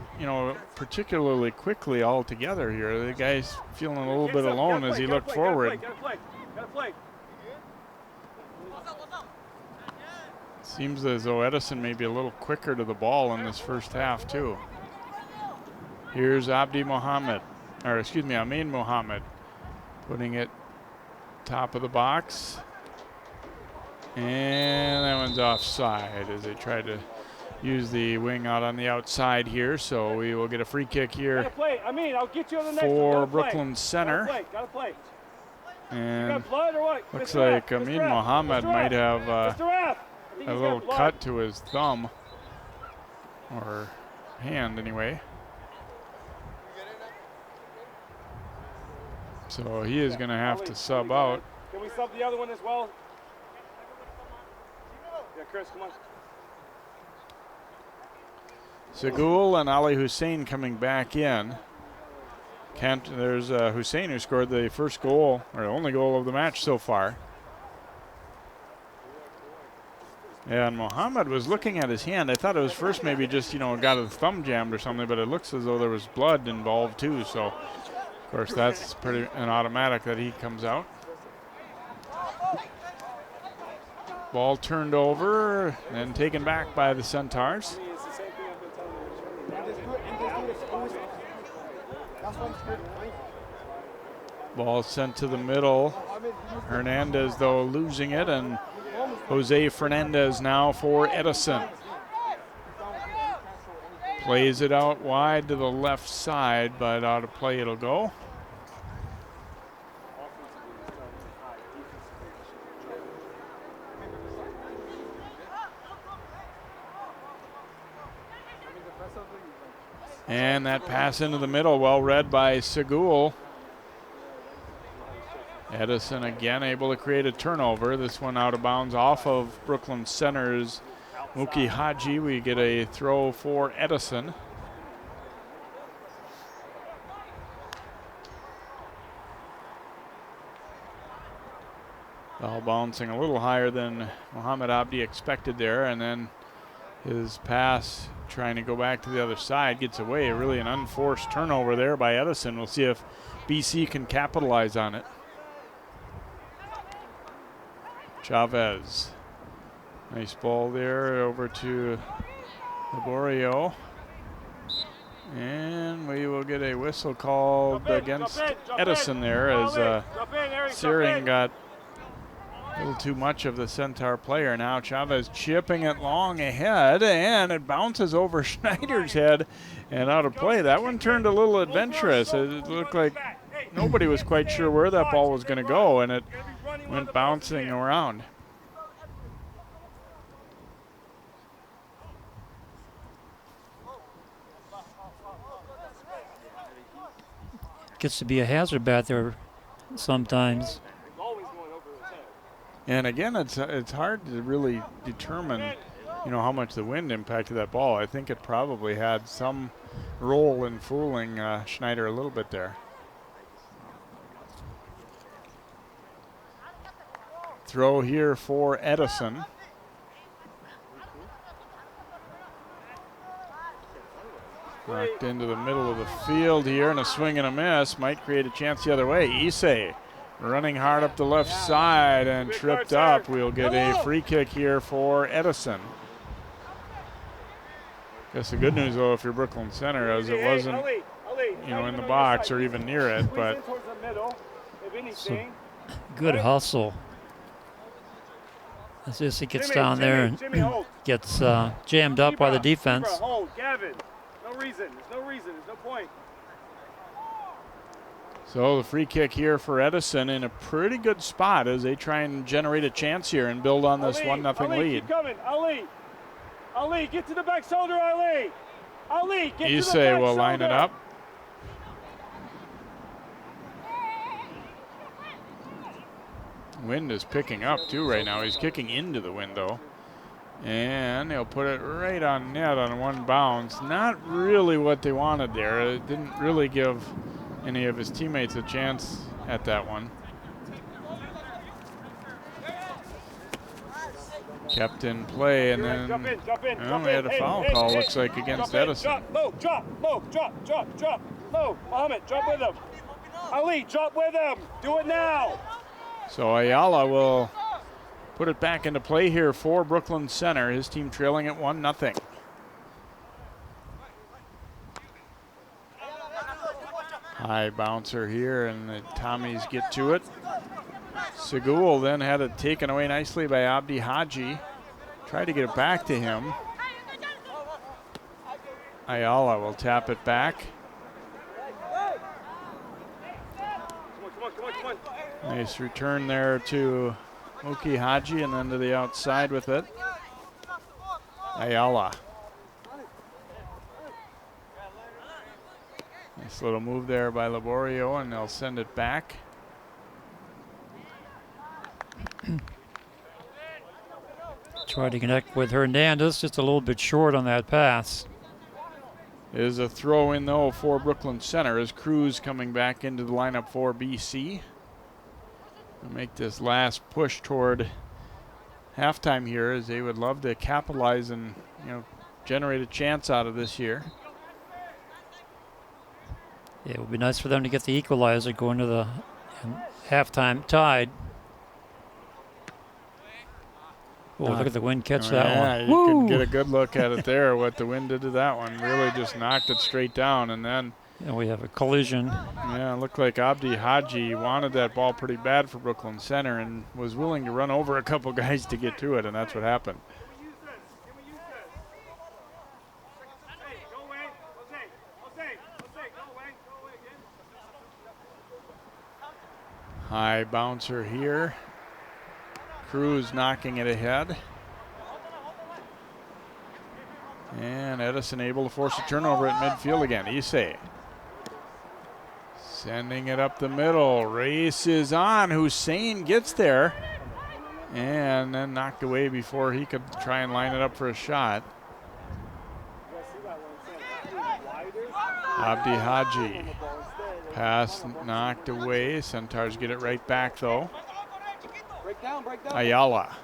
[SPEAKER 1] particularly quickly altogether here. The guy's feeling a little bit alone as he looked forward.
[SPEAKER 4] Gotta play.
[SPEAKER 1] Seems as though Edison may be a little quicker to the ball in this first half, too. Here's Amin Mohammed. Putting it top of the box. And that one's offside as they tried to use the wing out on the outside here. So we will get a free kick here
[SPEAKER 4] I'll get you on the next
[SPEAKER 1] for Brooklyn Center.
[SPEAKER 4] Gotta play.
[SPEAKER 1] And
[SPEAKER 4] You got blood or what?
[SPEAKER 1] looks
[SPEAKER 4] Mr.
[SPEAKER 1] like
[SPEAKER 4] F,
[SPEAKER 1] Amin
[SPEAKER 4] Mr. F,
[SPEAKER 1] Mohammed
[SPEAKER 4] Mr.
[SPEAKER 1] might
[SPEAKER 4] F,
[SPEAKER 1] have
[SPEAKER 4] Mr. F. I think
[SPEAKER 1] a
[SPEAKER 4] he's
[SPEAKER 1] little
[SPEAKER 4] got blood.
[SPEAKER 1] cut to his thumb, or hand anyway. So he is going to have to sub out.
[SPEAKER 4] Can we sub the other one as well? Yeah, Chris, come on.
[SPEAKER 1] Segul and Ali Hussein coming back in. There's Hussein who scored the first goal, or the only goal of the match so far. And Mohammed was looking at his hand. I thought it was first maybe just, got his thumb jammed or something, but it looks as though there was blood involved too. So, of course, that's pretty an automatic that he comes out. Ball turned over and taken back by the Centaurs. Ball sent to the middle. Hernandez, though, losing it, and Jose Fernandez now for Edison. Plays it out wide to the left side, but out of play it'll go. And that pass into the middle, well read by Segul. Edison again able to create a turnover. This one out of bounds off of Brooklyn Center's Muki Haji. We get a throw for Edison. Ball bouncing a little higher than Mohammed Abdi expected there, and then his pass trying to go back to the other side gets away. Really an unforced turnover there by Edison. We'll see if BC can capitalize on it. Chavez. Nice ball there over to Laborio. And we will get a whistle called against Edison there as Searing got a little too much of the Centaur player. Now Chavez chipping it long ahead, and it bounces over Schneider's head and out of play. That one turned a little adventurous. It looked like nobody was quite sure where that ball was going to go, and it went bouncing around.
[SPEAKER 2] Gets to be a hazard back there sometimes.
[SPEAKER 1] And again, it's hard to really determine, how much the wind impacted that ball. I think it probably had some role in fooling Schneider a little bit there. Throw here for Edison. Knocked into the middle of the field here, and a swing and a miss might create a chance the other way. Issei running hard up the left side and tripped up. We'll get a free kick here for Edison. Guess the good news, though, if you're Brooklyn Center, is it wasn't, in the box or even near it, but
[SPEAKER 2] So good hustle. As Issei gets down there and gets jammed up by the defense.
[SPEAKER 4] No reason. There's no point.
[SPEAKER 1] So the free kick here for Edison in a pretty good spot as they try and generate a chance here and build on this 1-0 lead.
[SPEAKER 4] Keep coming. Ali, get to the back shoulder, Ali, get to the back
[SPEAKER 1] Issei will
[SPEAKER 4] shoulder.
[SPEAKER 1] line it up. Wind is picking up too right now. He's kicking into the window. And he'll put it right on net on one bounce. Not really what they wanted there. It didn't really give any of his teammates a chance at that one. Kept in play, and then
[SPEAKER 4] Jump in.
[SPEAKER 1] we had a foul call, looks like, against Edison.
[SPEAKER 4] Drop. Low. Mohammed, jump with him. Ali, jump with him. Do it now.
[SPEAKER 1] So Ayala will put it back into play here for Brooklyn Center. His team trailing at High bouncer here, and the Tommies get to it. Segul then had it taken away nicely by Abdi Haji. Tried to get it back to him. Ayala will tap it back. Nice return there to Muki Haji, and then to the outside with it. Ayala. Nice little move there by Laborio, and they'll send it back.
[SPEAKER 2] Try to connect with Hernandez, just a little bit short on that pass.
[SPEAKER 1] Is a throw in though for Brooklyn Center as Cruz coming back into the lineup for BC. We'll make this last push toward halftime here, as they would love to capitalize and generate a chance out of this here.
[SPEAKER 2] Yeah, it would be nice for them to get the equalizer going to the halftime tied. Oh, look at the wind catch that one.
[SPEAKER 1] You
[SPEAKER 2] Woo!
[SPEAKER 1] could get a good look at it there, what the wind did to that one. Really just knocked it straight down, and then
[SPEAKER 2] And we have a collision.
[SPEAKER 1] yeah, it looked like Abdi Haji wanted that ball pretty bad for Brooklyn Center and was willing to run over a couple guys to get to it, and that's what happened. High bouncer here. Cruz knocking it ahead. And Edison able to force a turnover at midfield again. Issei sending it up the middle. Race is on. Hussein gets there. And then knocked away before he could try and line it up for a shot. Abdi Haji. Pass knocked away. Centaurs get it right back though. Ayala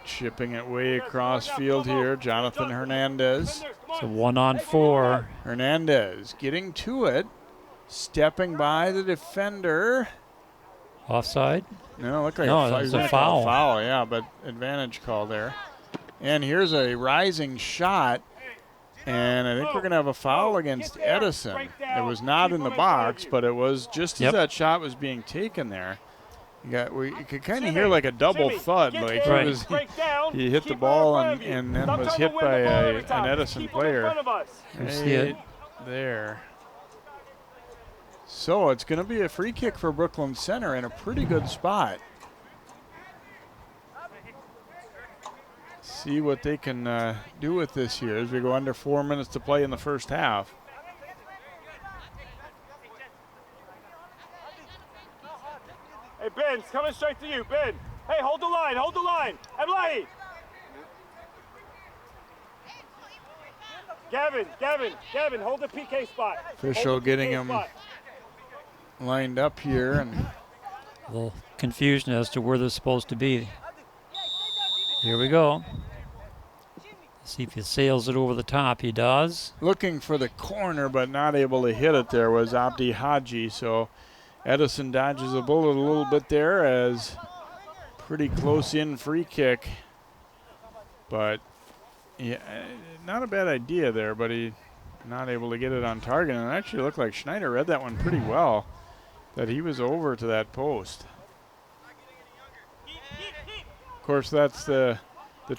[SPEAKER 1] chipping it way across field here. Jonathan Hernandez.
[SPEAKER 2] It's a 1-on-4.
[SPEAKER 1] Hernandez getting to it. Stepping by the defender.
[SPEAKER 2] Offside?
[SPEAKER 1] No, looked like
[SPEAKER 2] it's a foul.
[SPEAKER 1] Foul, yeah, but advantage call there. And here's a rising shot. And I think we're going to have a foul against Edison. It was not in the box, but it was just as that shot was being taken there. You could kind of hear like a double thud. Like he hit the ball and then was hit by an Edison player. Right there. So it's going to be a free kick for Brooklyn Center in a pretty good spot. See what they can do with this here as we go under 4 minutes to play in the first half.
[SPEAKER 4] Hey, Ben, it's coming straight to you, Ben. Hey, hold the line, hold the line. Emlahi. Gavin, hold the PK spot.
[SPEAKER 1] Official getting him lined up here. And
[SPEAKER 2] a little confusion as to where they're supposed to be. Here we go. See if he sails it over the top. He does.
[SPEAKER 1] Looking for the corner, but not able to hit it there was Abdi Haji. So Edison dodges a bullet a little bit there as pretty close in free kick. But yeah, not a bad idea there, but he not able to get it on target. And it actually looked like Schneider read that one pretty well, that he was over to that post. Of course, that's the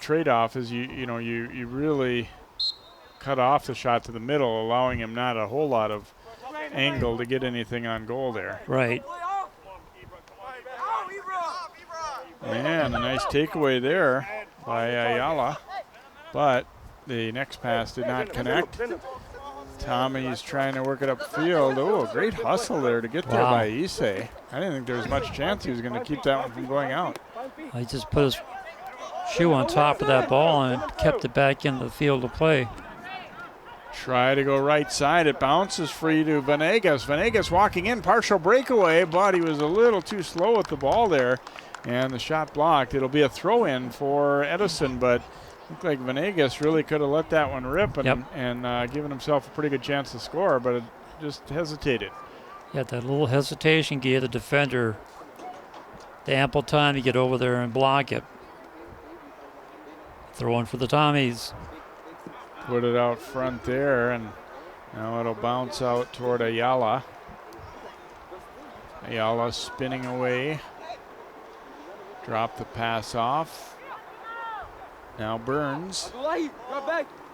[SPEAKER 1] trade-off is you really cut off the shot to the middle, allowing him not a whole lot of angle to get anything on goal there.
[SPEAKER 2] Right.
[SPEAKER 1] Man, a nice takeaway there by Ayala, but the next pass did not connect. Tommy's trying to work it upfield. Oh, a great hustle there to get there by Issei. I didn't think there was much chance he was going to keep that one from going out.
[SPEAKER 2] He just put his shoe on top of that ball and kept it back in the field of play.
[SPEAKER 1] Try to go right side. It bounces free to Venegas. Venegas walking in, partial breakaway, but he was a little too slow with the ball there, and the shot blocked. It'll be a throw-in for Edison, but looked like Venegas really could have let that one rip and given himself a pretty good chance to score, but it just hesitated.
[SPEAKER 2] Yeah, that little hesitation gave the defender the ample time to get over there and block it. Throw in for the Tommies.
[SPEAKER 1] Put it out front there, and Now it'll bounce out toward Ayala. Ayala spinning away. Drop the pass off. Now Burns.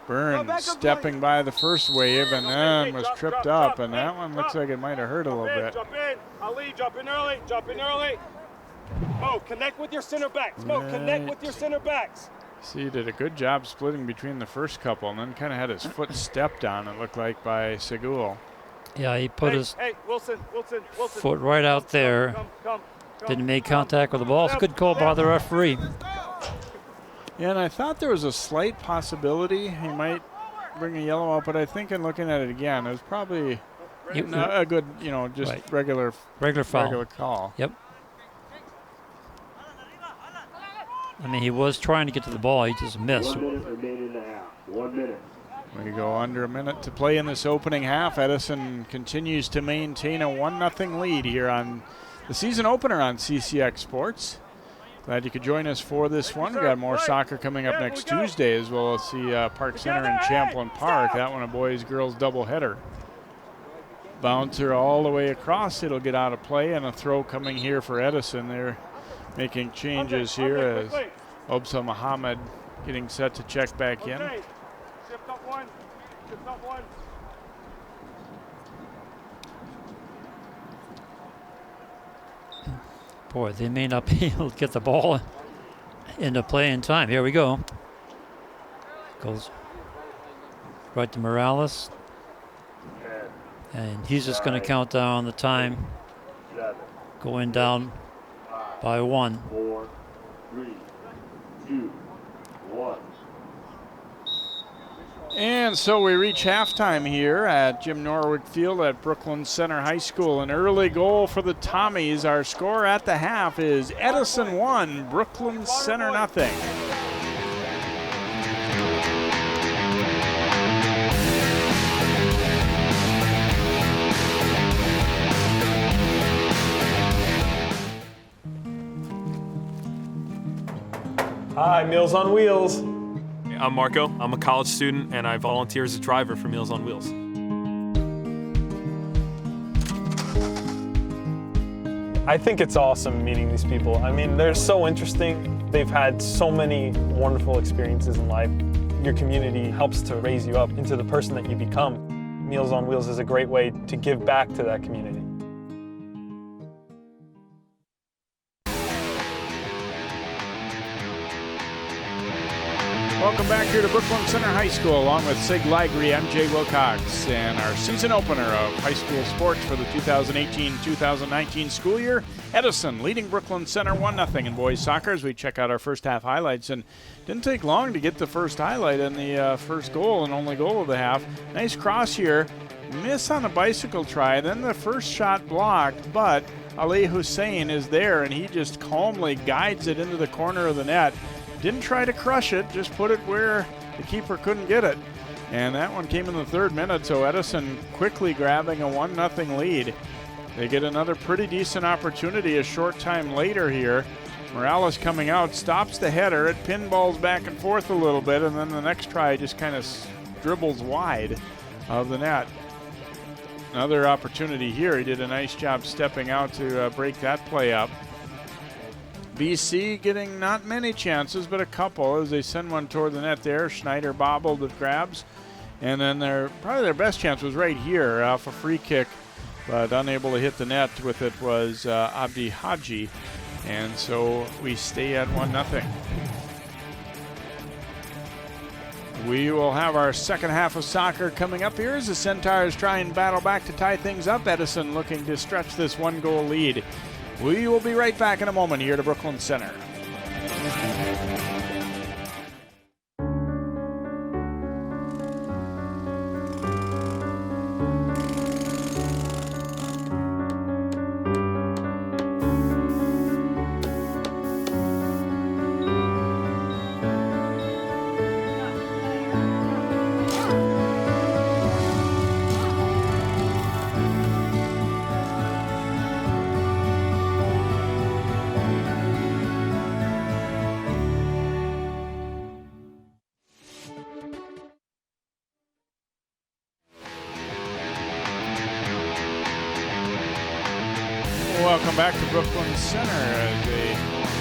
[SPEAKER 1] Burns stepping by the first wave and then was tripped up, and that one looks like it might have hurt a little bit.
[SPEAKER 4] Jump in. Ali, jump in early. Jump in early. Oh, connect with your center backs. Mo, connect with your center backs.
[SPEAKER 1] See, he did a good job splitting between the first couple and then kind of had his foot stepped on, it looked like, by Segul.
[SPEAKER 2] Yeah, he put his
[SPEAKER 4] Wilson.
[SPEAKER 2] foot right out there.
[SPEAKER 4] Come.
[SPEAKER 2] Didn't make contact with the ball. It's a good call by the referee.
[SPEAKER 1] Yeah, and I thought there was a slight possibility he might bring a yellow out, but I think in looking at it again, it was probably a good, just
[SPEAKER 2] right.
[SPEAKER 1] regular
[SPEAKER 2] foul.
[SPEAKER 1] Regular call.
[SPEAKER 2] Yep. I mean, he was trying to get to the ball. He just missed.
[SPEAKER 5] 1 minute remaining in the half. 1 minute.
[SPEAKER 1] We go under a minute to play in this opening half. Edison continues to maintain a 1-0 lead here on the season opener on CCX Sports. Glad you could join us for this one. We got more soccer coming up next Tuesday, as well as the Park Center in Champlain Park. That one a boys-girls doubleheader. Bouncer all the way across. It'll get out of play, and a throw coming here for Edison. They're making changes here as Obsa Muhammad getting set to check back in.
[SPEAKER 4] Shift up one.
[SPEAKER 2] Boy, they may not be able to get the ball into play in time. Here we go. Goes right to Morales. And he's just going to count down the time.
[SPEAKER 5] 7,
[SPEAKER 2] Going down by 1.
[SPEAKER 5] 4, 3, 2, 1.
[SPEAKER 1] And so we reach halftime here at Jim Norwick Field at Brooklyn Center High School. An early goal for the Tommies. Our score at the half is Edison 1, Brooklyn Center 0.
[SPEAKER 6] Hi, Meals on Wheels.
[SPEAKER 7] I'm Marco. I'm a college student, and I volunteer as a driver for Meals on Wheels.
[SPEAKER 6] I think it's awesome meeting these people. I mean, they're so interesting. They've had so many wonderful experiences in life. Your community helps to raise you up into the person that you become. Meals on Wheels is a great way to give back to that community.
[SPEAKER 1] Welcome back here to Brooklyn Center High School, along with Sig Ligry, I'm Jay Wilcox, and our season opener of high school sports for the 2018-2019 school year. Edison leading Brooklyn Center 1-0 in boys soccer as we check out our first half highlights. And didn't take long to get the first highlight and the first goal and only goal of the half. Nice cross here, miss on a bicycle try, then the first shot blocked, but Ali Hussein is there and he just calmly guides it into the corner of the net. Didn't try to crush it, just put it where the keeper couldn't get it. And that one came in the 3rd minute, so Edison quickly grabbing a 1-0 lead. They get another pretty decent opportunity a short time later here. Morales coming out, stops the header, it pinballs back and forth a little bit, and then the next try just kind of dribbles wide of the net. Another opportunity here. He did a nice job stepping out to break that play up. BC getting not many chances, but a couple as they send one toward the net there. Schneider bobbled with grabs. And then probably their best chance was right here off a free kick, but unable to hit the net with it was Abdi Haji. And so we stay at 1-0. We will have our second half of soccer coming up here as the Centaurs try and battle back to tie things up. Edison looking to stretch this 1-goal lead. We will be right back in a moment here to Brooklyn Center. back to Brooklyn Center as they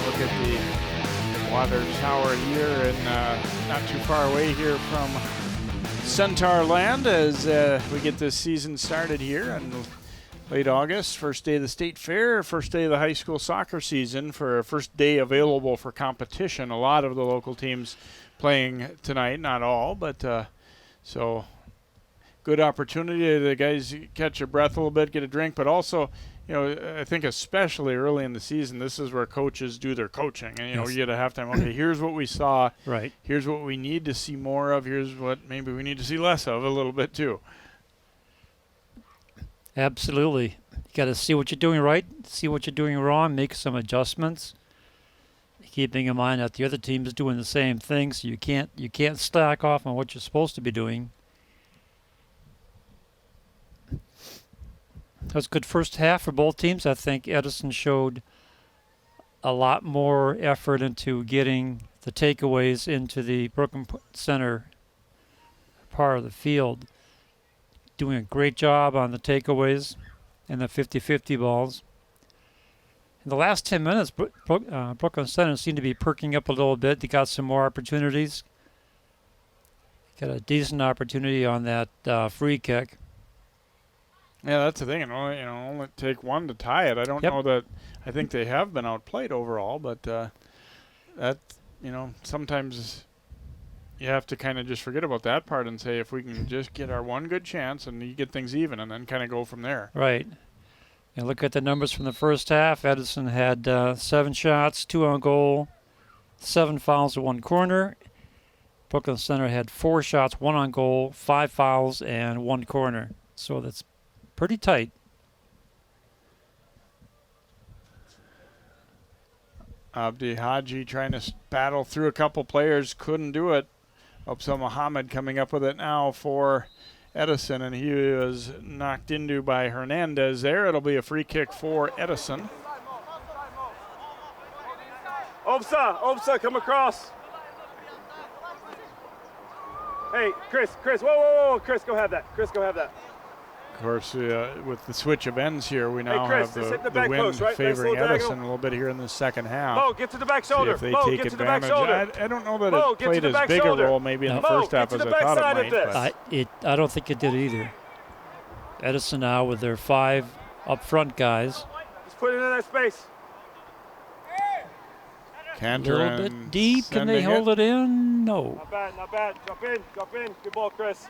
[SPEAKER 1] look at the water tower here and not too far away here from Centaur Land as we get this season started here in late August, first day of the state fair, first day of the high school soccer season for a first day available for competition. A lot of the local teams playing tonight, not all, but so good opportunity. The guys catch their breath a little bit, get a drink, but also, you know, I think especially early in the season, this is where coaches do their coaching. And, you know, you get a halftime, okay, here's what we saw.
[SPEAKER 2] Right.
[SPEAKER 1] Here's what we need to see more of. Here's what maybe we need to see less of a little bit too.
[SPEAKER 2] Absolutely. You got to see what you're doing right, see what you're doing wrong, make some adjustments, keeping in mind that the other team is doing the same thing, so you can't slack off on what you're supposed to be doing. That was a good first half for both teams. I think Edison showed a lot more effort into getting the takeaways into the Brooklyn Center part of the field. Doing a great job on the takeaways and the 50-50 balls. In the last 10 minutes, Brooklyn Center seemed to be perking up a little bit. They got some more opportunities. Got a decent opportunity on that free kick.
[SPEAKER 1] Yeah, that's the thing. Only take one to tie it. I don't know that. I think they have been outplayed overall, but that, sometimes you have to kind of just forget about that part and say if we can just get our one good chance and you get things even and then kind of go from there.
[SPEAKER 2] Right. And look at the numbers from the first half. Edison had 7 shots, 2 on goal, 7 fouls at 1 corner. Brooklyn Center had 4 shots, 1 on goal, 5 fouls, and 1 corner. So that's pretty tight.
[SPEAKER 1] Abdi Haji trying to battle through a couple players, couldn't do it. Upsal Muhammad coming up with it now for Edison, and he was knocked into by Hernandez there. It'll be a free kick for Edison.
[SPEAKER 4] Obsa, come across. Hey, Chris, whoa, Chris, go have that.
[SPEAKER 1] Of course, with the switch of ends here, we now
[SPEAKER 4] Chris,
[SPEAKER 1] have
[SPEAKER 4] the
[SPEAKER 1] wind
[SPEAKER 4] post, right?
[SPEAKER 1] favoring
[SPEAKER 4] nice
[SPEAKER 1] Edison a little bit here in the second half.
[SPEAKER 4] Mo, get to the back shoulder.
[SPEAKER 1] See if they
[SPEAKER 4] Mo,
[SPEAKER 1] take
[SPEAKER 4] get to the back
[SPEAKER 1] advantage.
[SPEAKER 4] shoulder.
[SPEAKER 1] I don't know that
[SPEAKER 4] Mo,
[SPEAKER 1] it
[SPEAKER 4] get to
[SPEAKER 1] played
[SPEAKER 4] the
[SPEAKER 1] as
[SPEAKER 4] back
[SPEAKER 1] big
[SPEAKER 4] shoulder.
[SPEAKER 1] a role maybe in the
[SPEAKER 4] Mo,
[SPEAKER 1] first half
[SPEAKER 4] get
[SPEAKER 1] as
[SPEAKER 4] to the
[SPEAKER 1] I thought
[SPEAKER 4] backside
[SPEAKER 1] it
[SPEAKER 4] of
[SPEAKER 1] might.
[SPEAKER 4] this.
[SPEAKER 1] But
[SPEAKER 2] I don't think it did either. Edison now with their 5 up front guys.
[SPEAKER 4] Just put it in that space.
[SPEAKER 2] A
[SPEAKER 1] Cantor
[SPEAKER 2] little bit deep. Can they hold it in? No.
[SPEAKER 4] Not bad. Drop in. Good ball, Chris.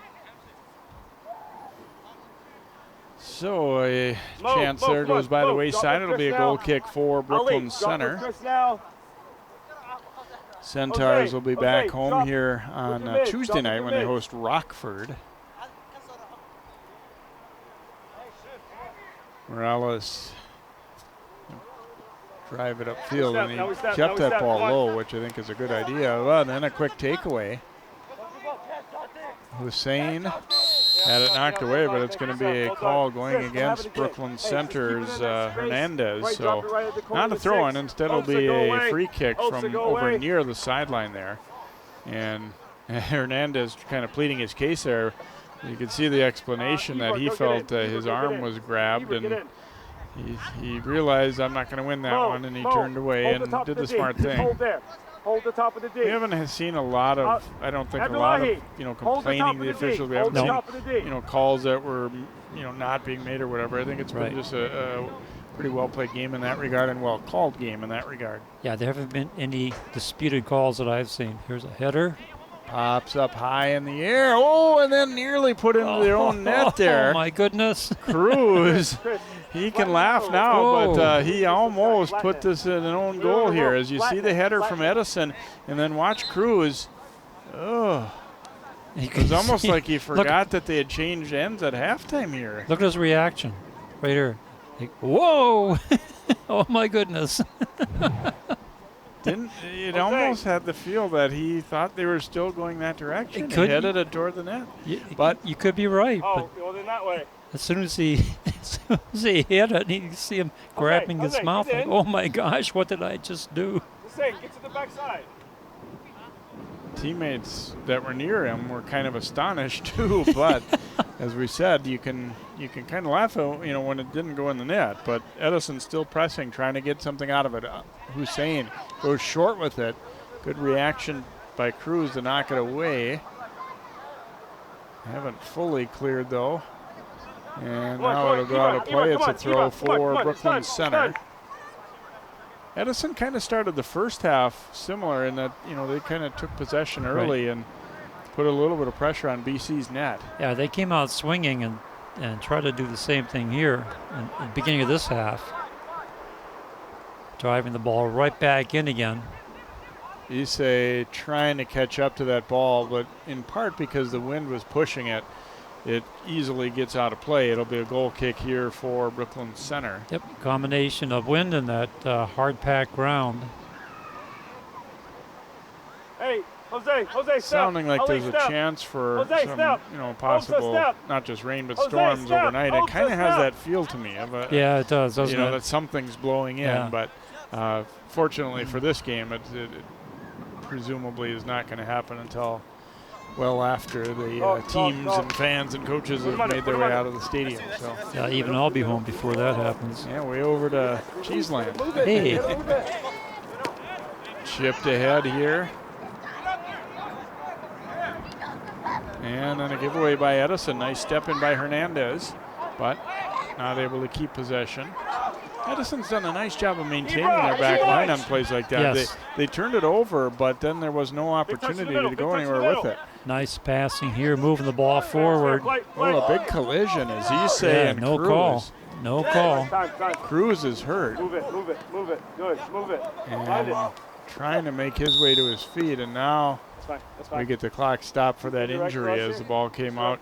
[SPEAKER 1] So a chance there goes by the wayside. It'll be a goal kick for Brooklyn Center. Centaurs will be back home here on Tuesday night when they host Rockford. Morales drive it upfield, and he kept that ball low, which I think is a good idea. Well, then a quick takeaway. Hussein had it knocked away, but it's going to be a call going against Brooklyn Center's Hernandez. So not a throw-in. Instead, it'll be a free kick from over near the sideline there. And Hernandez kind of pleading his case there. You can see the explanation that he felt his arm was grabbed, and he realized I'm not going to win that one, and he turned away and did the smart thing.
[SPEAKER 4] Hold the top of the D.
[SPEAKER 1] We haven't seen a lot of, I don't think, a lot of, complaining the officials. We haven't seen, calls that were, not being made or whatever. I think it's been just a pretty well-played game in that regard and well-called game in that regard.
[SPEAKER 2] Yeah, there haven't been any disputed calls that I've seen. Here's a header.
[SPEAKER 1] Pops up high in the air. Oh, and then nearly put into their own net there.
[SPEAKER 2] Oh, my goodness.
[SPEAKER 1] Cruz. He can laugh now, but he almost put this in an own goal here. As you see the header from Edison, and then watch Cruz. Oh, it was almost like he forgot that they had changed ends at halftime here.
[SPEAKER 2] Look at his reaction right here. Like, whoa! Oh, my goodness.
[SPEAKER 1] It almost had the feel that he thought they were still going that direction. He headed it toward the net.
[SPEAKER 2] But you could be right.
[SPEAKER 4] Oh, well, then that way.
[SPEAKER 2] As soon as he hit it, you see him grabbing his mouth. Like, oh my gosh, what did I just do?
[SPEAKER 4] Get to the backside.
[SPEAKER 1] Teammates that were near him were kind of astonished too, but as we said, you can kind of laugh at, when it didn't go in the net, but Edison still pressing, trying to get something out of it. Hussein goes short with it. Good reaction by Cruz to knock it away. Haven't fully cleared though. And now it'll go out of play. It's a throw for Brooklyn Center. Edison kind of started the first half similar in that, they kind of took possession early and put a little bit of pressure on BC's net.
[SPEAKER 2] Yeah, they came out swinging and tried to do the same thing here in the beginning of this half. Driving the ball right back in again.
[SPEAKER 1] Issei trying to catch up to that ball, but in part because the wind was pushing it, it easily gets out of play. It'll be a goal kick here for Brooklyn Center.
[SPEAKER 2] Yep, combination of wind and that hard-packed ground.
[SPEAKER 4] Hey, Jose, step.
[SPEAKER 1] Sounding like
[SPEAKER 4] Ali,
[SPEAKER 1] there's
[SPEAKER 4] step.
[SPEAKER 1] a chance for
[SPEAKER 4] Jose,
[SPEAKER 1] some,
[SPEAKER 4] step.
[SPEAKER 1] possible,
[SPEAKER 4] step.
[SPEAKER 1] not just rain, but
[SPEAKER 4] Jose,
[SPEAKER 1] storms
[SPEAKER 4] step.
[SPEAKER 1] overnight. It
[SPEAKER 4] Jose,
[SPEAKER 1] kind of has
[SPEAKER 4] step.
[SPEAKER 1] that feel to me of a,
[SPEAKER 2] Yeah, it does, doesn't it?
[SPEAKER 1] that something's blowing in.
[SPEAKER 2] Yeah.
[SPEAKER 1] But fortunately for this game, it presumably is not going to happen until well after the teams and fans and coaches have made their way out of the stadium. So
[SPEAKER 2] Yeah, even I'll be home before that happens.
[SPEAKER 1] yeah, way over to Cheeseland.
[SPEAKER 2] Hey,
[SPEAKER 1] Chipped ahead here. And then a giveaway by Edison. Nice step in by Hernandez, but not able to keep possession. Edison's done a nice job of maintaining their back line on plays like that.
[SPEAKER 2] Yes.
[SPEAKER 1] They turned it over, but then there was no opportunity to go anywhere with it.
[SPEAKER 2] nice passing here, moving the ball forward.
[SPEAKER 1] Oh, a big collision as Issei and
[SPEAKER 2] no
[SPEAKER 1] Cruz.
[SPEAKER 2] call. No call.
[SPEAKER 1] Cruz is hurt.
[SPEAKER 4] Move it. Good, move it. Find it.
[SPEAKER 1] And trying to make his way to his feet, and now
[SPEAKER 4] That's fine.
[SPEAKER 1] we get the clock stopped for that injury as the ball came out.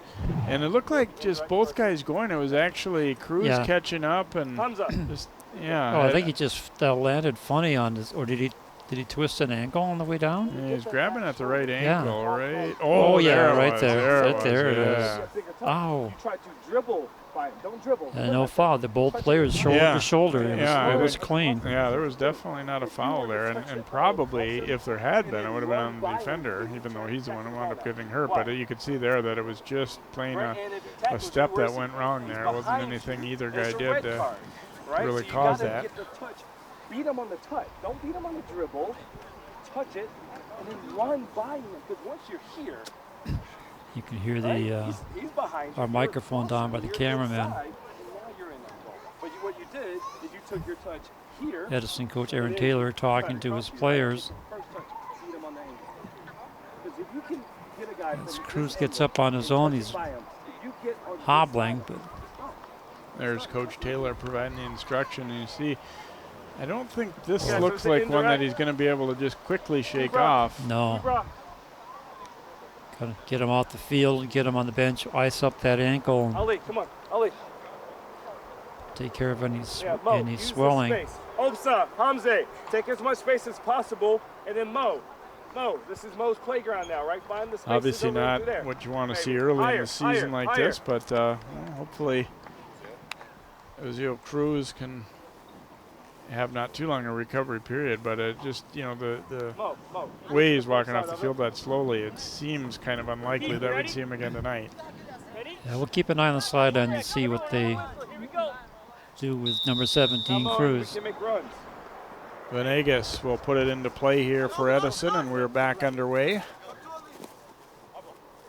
[SPEAKER 1] And it looked like just both guys going. It was actually Cruz catching up and
[SPEAKER 4] Thumbs up.
[SPEAKER 1] just, yeah.
[SPEAKER 2] Oh, I think he just landed funny on this, or did he twist an ankle on the way down?
[SPEAKER 1] Yeah, he's grabbing at the right
[SPEAKER 2] Yeah.
[SPEAKER 1] ankle, right?
[SPEAKER 2] Oh, yeah,
[SPEAKER 1] there it
[SPEAKER 2] right
[SPEAKER 1] was,
[SPEAKER 2] there.
[SPEAKER 1] it
[SPEAKER 2] Right
[SPEAKER 1] was,
[SPEAKER 2] there it is.
[SPEAKER 1] yeah.
[SPEAKER 2] Ow.
[SPEAKER 4] You try to dribble. Fine. Don't dribble.
[SPEAKER 2] No foul. They're both players shoulder
[SPEAKER 1] Yeah.
[SPEAKER 2] to shoulder.
[SPEAKER 1] Yeah,
[SPEAKER 2] It
[SPEAKER 1] I
[SPEAKER 2] was
[SPEAKER 1] think-
[SPEAKER 2] clean.
[SPEAKER 1] Yeah, there was definitely not a foul there, and probably if there had been, it would have been on the defender, even though he's the one who wound up getting hurt. But you could see there that it was just plain a step that went wrong there. It wasn't anything either guy did to really cause that.
[SPEAKER 4] Get the touch. Beat him on the touch. Don't beat him on the dribble. Touch it, and then run by him. Because once you're here,
[SPEAKER 2] You can hear
[SPEAKER 4] right,
[SPEAKER 2] the
[SPEAKER 4] he's behind you.
[SPEAKER 2] our
[SPEAKER 4] You're
[SPEAKER 2] microphone down by the
[SPEAKER 4] you're
[SPEAKER 2] cameraman.
[SPEAKER 4] inside, and now you're in that ball. But what you did is you took your touch here.
[SPEAKER 2] Edison coach Aaron Taylor talking to his players.
[SPEAKER 4] First touch, beat him on the ankle. Because if you can get a guy
[SPEAKER 2] As
[SPEAKER 4] from
[SPEAKER 2] Cruz
[SPEAKER 4] this
[SPEAKER 2] gets
[SPEAKER 4] angle
[SPEAKER 2] up on his
[SPEAKER 4] and
[SPEAKER 2] own,
[SPEAKER 4] touch
[SPEAKER 2] he's
[SPEAKER 4] it by him, if you get on this
[SPEAKER 2] hobbling,
[SPEAKER 4] side,
[SPEAKER 2] but
[SPEAKER 1] There's Coach Taylor providing the instruction, and you see, I don't think this
[SPEAKER 4] Yeah,
[SPEAKER 1] looks
[SPEAKER 4] so
[SPEAKER 1] like
[SPEAKER 4] it's
[SPEAKER 1] one that
[SPEAKER 4] indirect.
[SPEAKER 1] he's going to be able to just quickly shake
[SPEAKER 4] Bro.
[SPEAKER 1] off.
[SPEAKER 2] no.
[SPEAKER 4] Bro,
[SPEAKER 2] Gotta get him off the field, get him on the bench, ice up that ankle, and
[SPEAKER 4] Ali, come on. Ali.
[SPEAKER 2] take care of any
[SPEAKER 4] Yeah, Mo,
[SPEAKER 2] any
[SPEAKER 4] use the
[SPEAKER 2] swelling.
[SPEAKER 4] space. Obsa, Hamze, take as much space as possible, and then Mo. Mo, this is Mo's playground now, right? Find the space.
[SPEAKER 1] Obviously not what you want to see early in the season like this, but hopefully Ozio Cruz can have not too long a recovery period, but it just, the
[SPEAKER 4] Mo,
[SPEAKER 1] way he's walking off the field that slowly, it seems kind of unlikely that we'd see him again tonight.
[SPEAKER 2] Yeah, we'll keep an eye on the sideline to see what they
[SPEAKER 4] Here we go.
[SPEAKER 2] do with number 17,
[SPEAKER 4] Come on,
[SPEAKER 2] Cruz.
[SPEAKER 4] We can make runs.
[SPEAKER 1] Venegas will put it into play here for Edison, and we're back underway.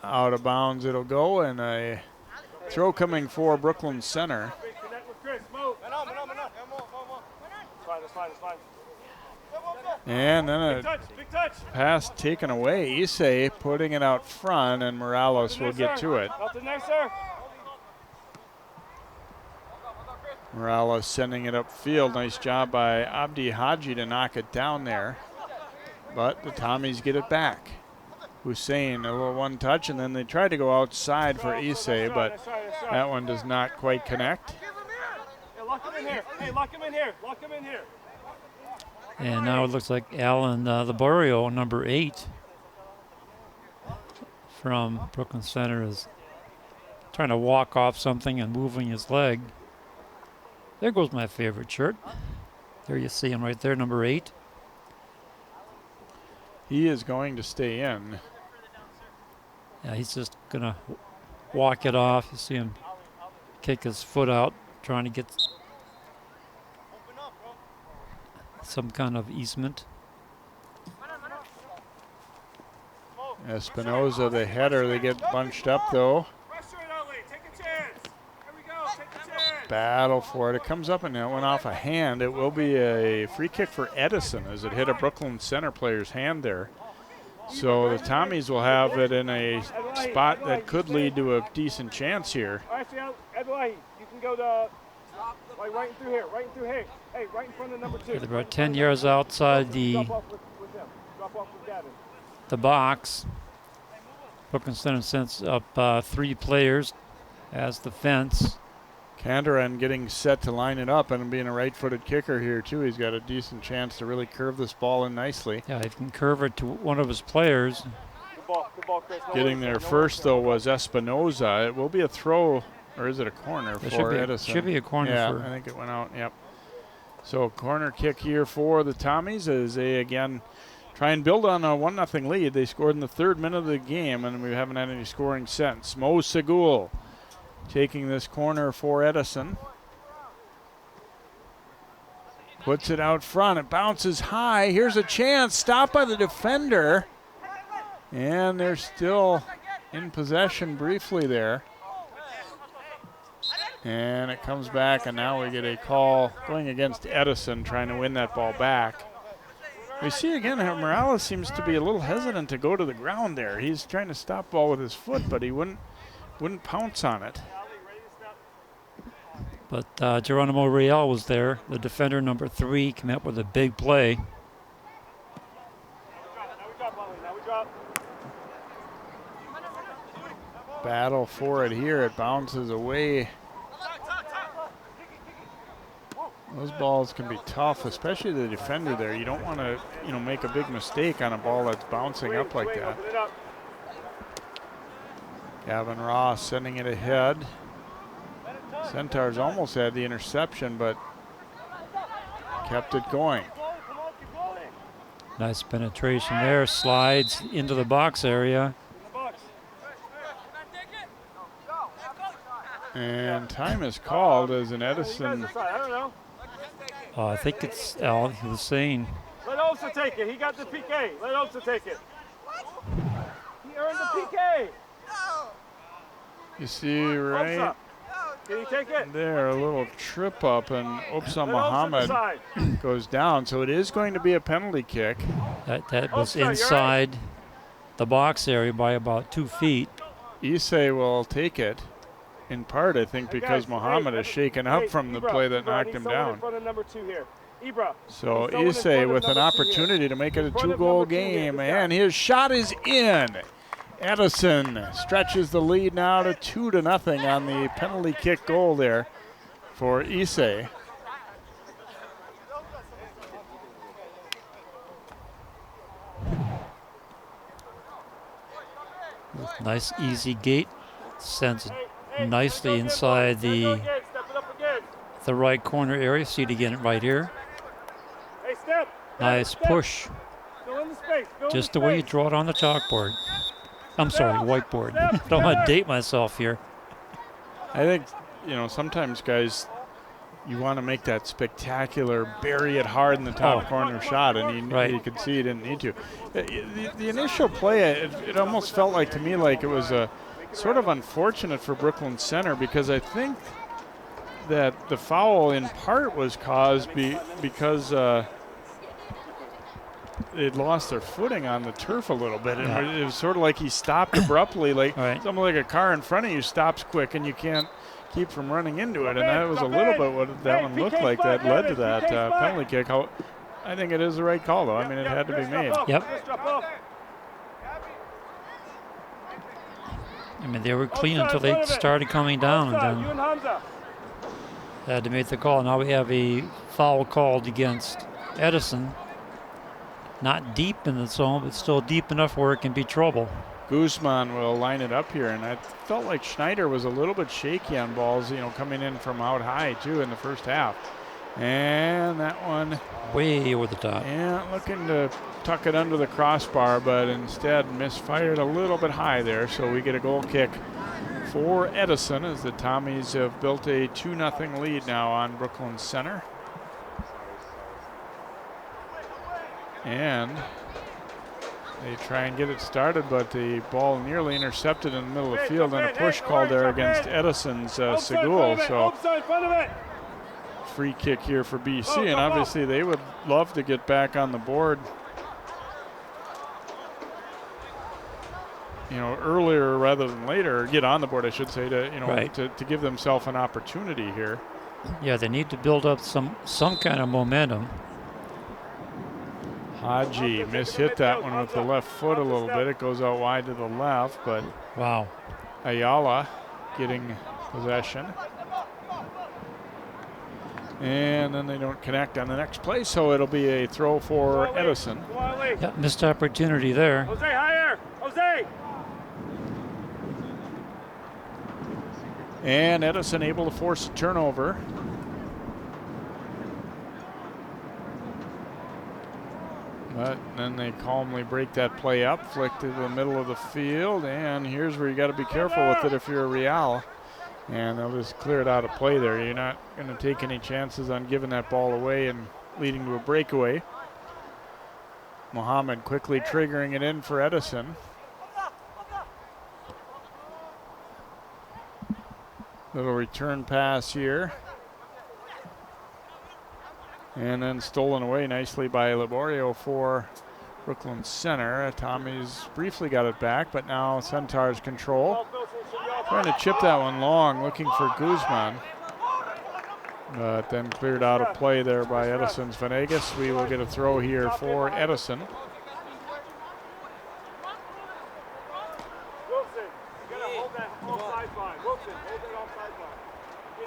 [SPEAKER 1] Out of bounds it'll go, and a throw coming for Brooklyn Center.
[SPEAKER 4] Connect with Chris. Mo. It's fine.
[SPEAKER 1] And then a
[SPEAKER 4] Big touch.
[SPEAKER 1] pass taken away. Issei putting it out front, and Morales will get to it.
[SPEAKER 4] Nothing there, sir.
[SPEAKER 1] Morales sending it upfield. Nice job by Abdi Haji to knock it down there. But the Tommies get it back. Hussein, a little one touch, and then they tried to go outside for Issei, but that one does not quite connect.
[SPEAKER 4] Hey, lock him in here. Lock him in here.
[SPEAKER 2] And now it looks like Alan Laborio, number 8, from Brooklyn Center, is trying to walk off something and moving his leg. There goes my favorite shirt. There you see him right there, number 8.
[SPEAKER 1] He is going to stay in.
[SPEAKER 2] Yeah, he's just gonna walk it off. You see him kick his foot out, trying to get some kind of easement.
[SPEAKER 1] Espinoza, the header, they get bunched up though. Battle for it. It comes up and it went off a hand. It will be a free kick for Edison as it hit a Brooklyn center player's hand there. So the Tommies will have it in a spot that could lead to a decent chance here.
[SPEAKER 4] Adelaide, you can go to right through here, Hey, right in front of number 2.
[SPEAKER 2] They're about 10 yards outside the
[SPEAKER 4] Drop off with Gavin.
[SPEAKER 2] the box. Brooklyn Center sends up 3 players as the fence.
[SPEAKER 1] Candoran getting set to line it up and being a right-footed kicker here too. He's got a decent chance to really curve this ball in nicely.
[SPEAKER 2] Yeah, he can curve it to one of his players.
[SPEAKER 4] Good ball, Chris.
[SPEAKER 1] Getting there first though was Espinoza. It will be a throw, or is it a corner for Edison?
[SPEAKER 2] Should be a corner.
[SPEAKER 1] Yeah,
[SPEAKER 2] for
[SPEAKER 1] I think it went out. Yep. So corner kick here for the Tommies as they again try and build on a 1-0 lead. They scored in the 3rd minute of the game, and we haven't had any scoring since. Mo Segul taking this corner for Edison. Puts it out front. It bounces high. Here's a chance. Stopped by the defender. And they're still in possession briefly there. And it comes back, and now we get a call going against Edison, trying to win that ball back. We see again how Morales seems to be a little hesitant to go to the ground there. He's trying to stop ball with his foot, but he wouldn't pounce on it.
[SPEAKER 2] But Geronimo Real was there. The defender, number 3, came up with a big play.
[SPEAKER 1] Battle for it here. It bounces away. Those balls can be tough, especially the defender there. You don't want to, make a big mistake on a ball that's bouncing up like that. Gavin Ross sending it ahead. Centaurs almost had the interception, but kept it going.
[SPEAKER 2] Nice penetration there. Slides into the box area.
[SPEAKER 1] And time is called as an Edison.
[SPEAKER 2] I think it's Al. He was saying.
[SPEAKER 4] Let Osa take it. He got the PK. Let Osa take it. He earned the PK.
[SPEAKER 1] You see right
[SPEAKER 4] Can he take it?
[SPEAKER 1] there, a little trip up, and Opsa Muhammad goes down. So it is going to be a penalty kick.
[SPEAKER 2] That was inside the box area by about 2 feet.
[SPEAKER 1] Issei will take it, in part, I think, because Muhammad is shaken up from the play that knocked him down. So Issei with an opportunity to make it a 2-goal game, and his shot is in. Edison stretches the lead now to 2-0 on the penalty kick goal there for Issei.
[SPEAKER 2] Nice easy gate. Sends it nicely inside the right corner area. See it again right here. Nice push. Just the way you draw it on the chalkboard. I'm sorry, whiteboard. I don't want to date myself here.
[SPEAKER 1] I think, sometimes, guys, you want to make that spectacular, bury it hard in the top corner shot, and you could see he didn't need to. The initial play, it almost felt like to me like it was a sort of unfortunate for Brooklyn Center, because I think that the foul in part was caused because they'd lost their footing on the turf a little bit, and it was sort of like he stopped abruptly, like something like a car in front of you stops quick and you can't keep from running into it, and that was a little bit what that one looked like that led to that penalty kick. I think it is the right call, though. I mean, it had to be made.
[SPEAKER 2] Yep. I mean, they were clean until they started coming down, and then had to make the call. Now we have a foul called against Edison. Not deep in the zone, but still deep enough where it can be trouble.
[SPEAKER 1] Guzman will line it up here, and I felt like Schneider was a little bit shaky on balls, coming in from out high, too, in the first half. And that one
[SPEAKER 2] way over the top.
[SPEAKER 1] Yeah, looking to tuck it under the crossbar, but instead misfired a little bit high there, so we get a goal kick for Edison as the Tommies have built a 2-0 lead now on Brooklyn Center. And they try and get it started, but the ball nearly intercepted in the middle of the field, and a push called there against Edison's Segul. So free kick here for BC, and obviously they would love to get back on the board, you know, earlier rather than later, or get on the board, I should say, to, you know,
[SPEAKER 2] Right.
[SPEAKER 1] to give themselves an opportunity here.
[SPEAKER 2] Yeah, they need to build up some kind of momentum.
[SPEAKER 1] Haji mishit that one with the left foot a little bit. It goes out wide to the left, but
[SPEAKER 2] Wow.
[SPEAKER 1] Ayala getting possession. And then they don't connect on the next play, so it'll be a throw for Edison.
[SPEAKER 2] Yeah, missed opportunity there.
[SPEAKER 4] Jose, higher! Jose!
[SPEAKER 1] And Edison able to force a turnover. But then they calmly break that play up, flick to the middle of the field, and here's where you got to be careful with it if you're a Real. And they'll just clear it out of play there. You're not going to take any chances on giving that ball away and leading to a breakaway. Mohammed quickly triggering it in for Edison. Little return pass here. And then stolen away nicely by Laborio for Brooklyn Center. Tommy's briefly got it back, but now Centaurs control. Trying to chip that one long, looking for Guzman. But then cleared out of play there by Edison's Venegas. We will get a throw here for Edison.
[SPEAKER 4] Wilson, you gotta hold that offside line. Wilson, hold that offside line.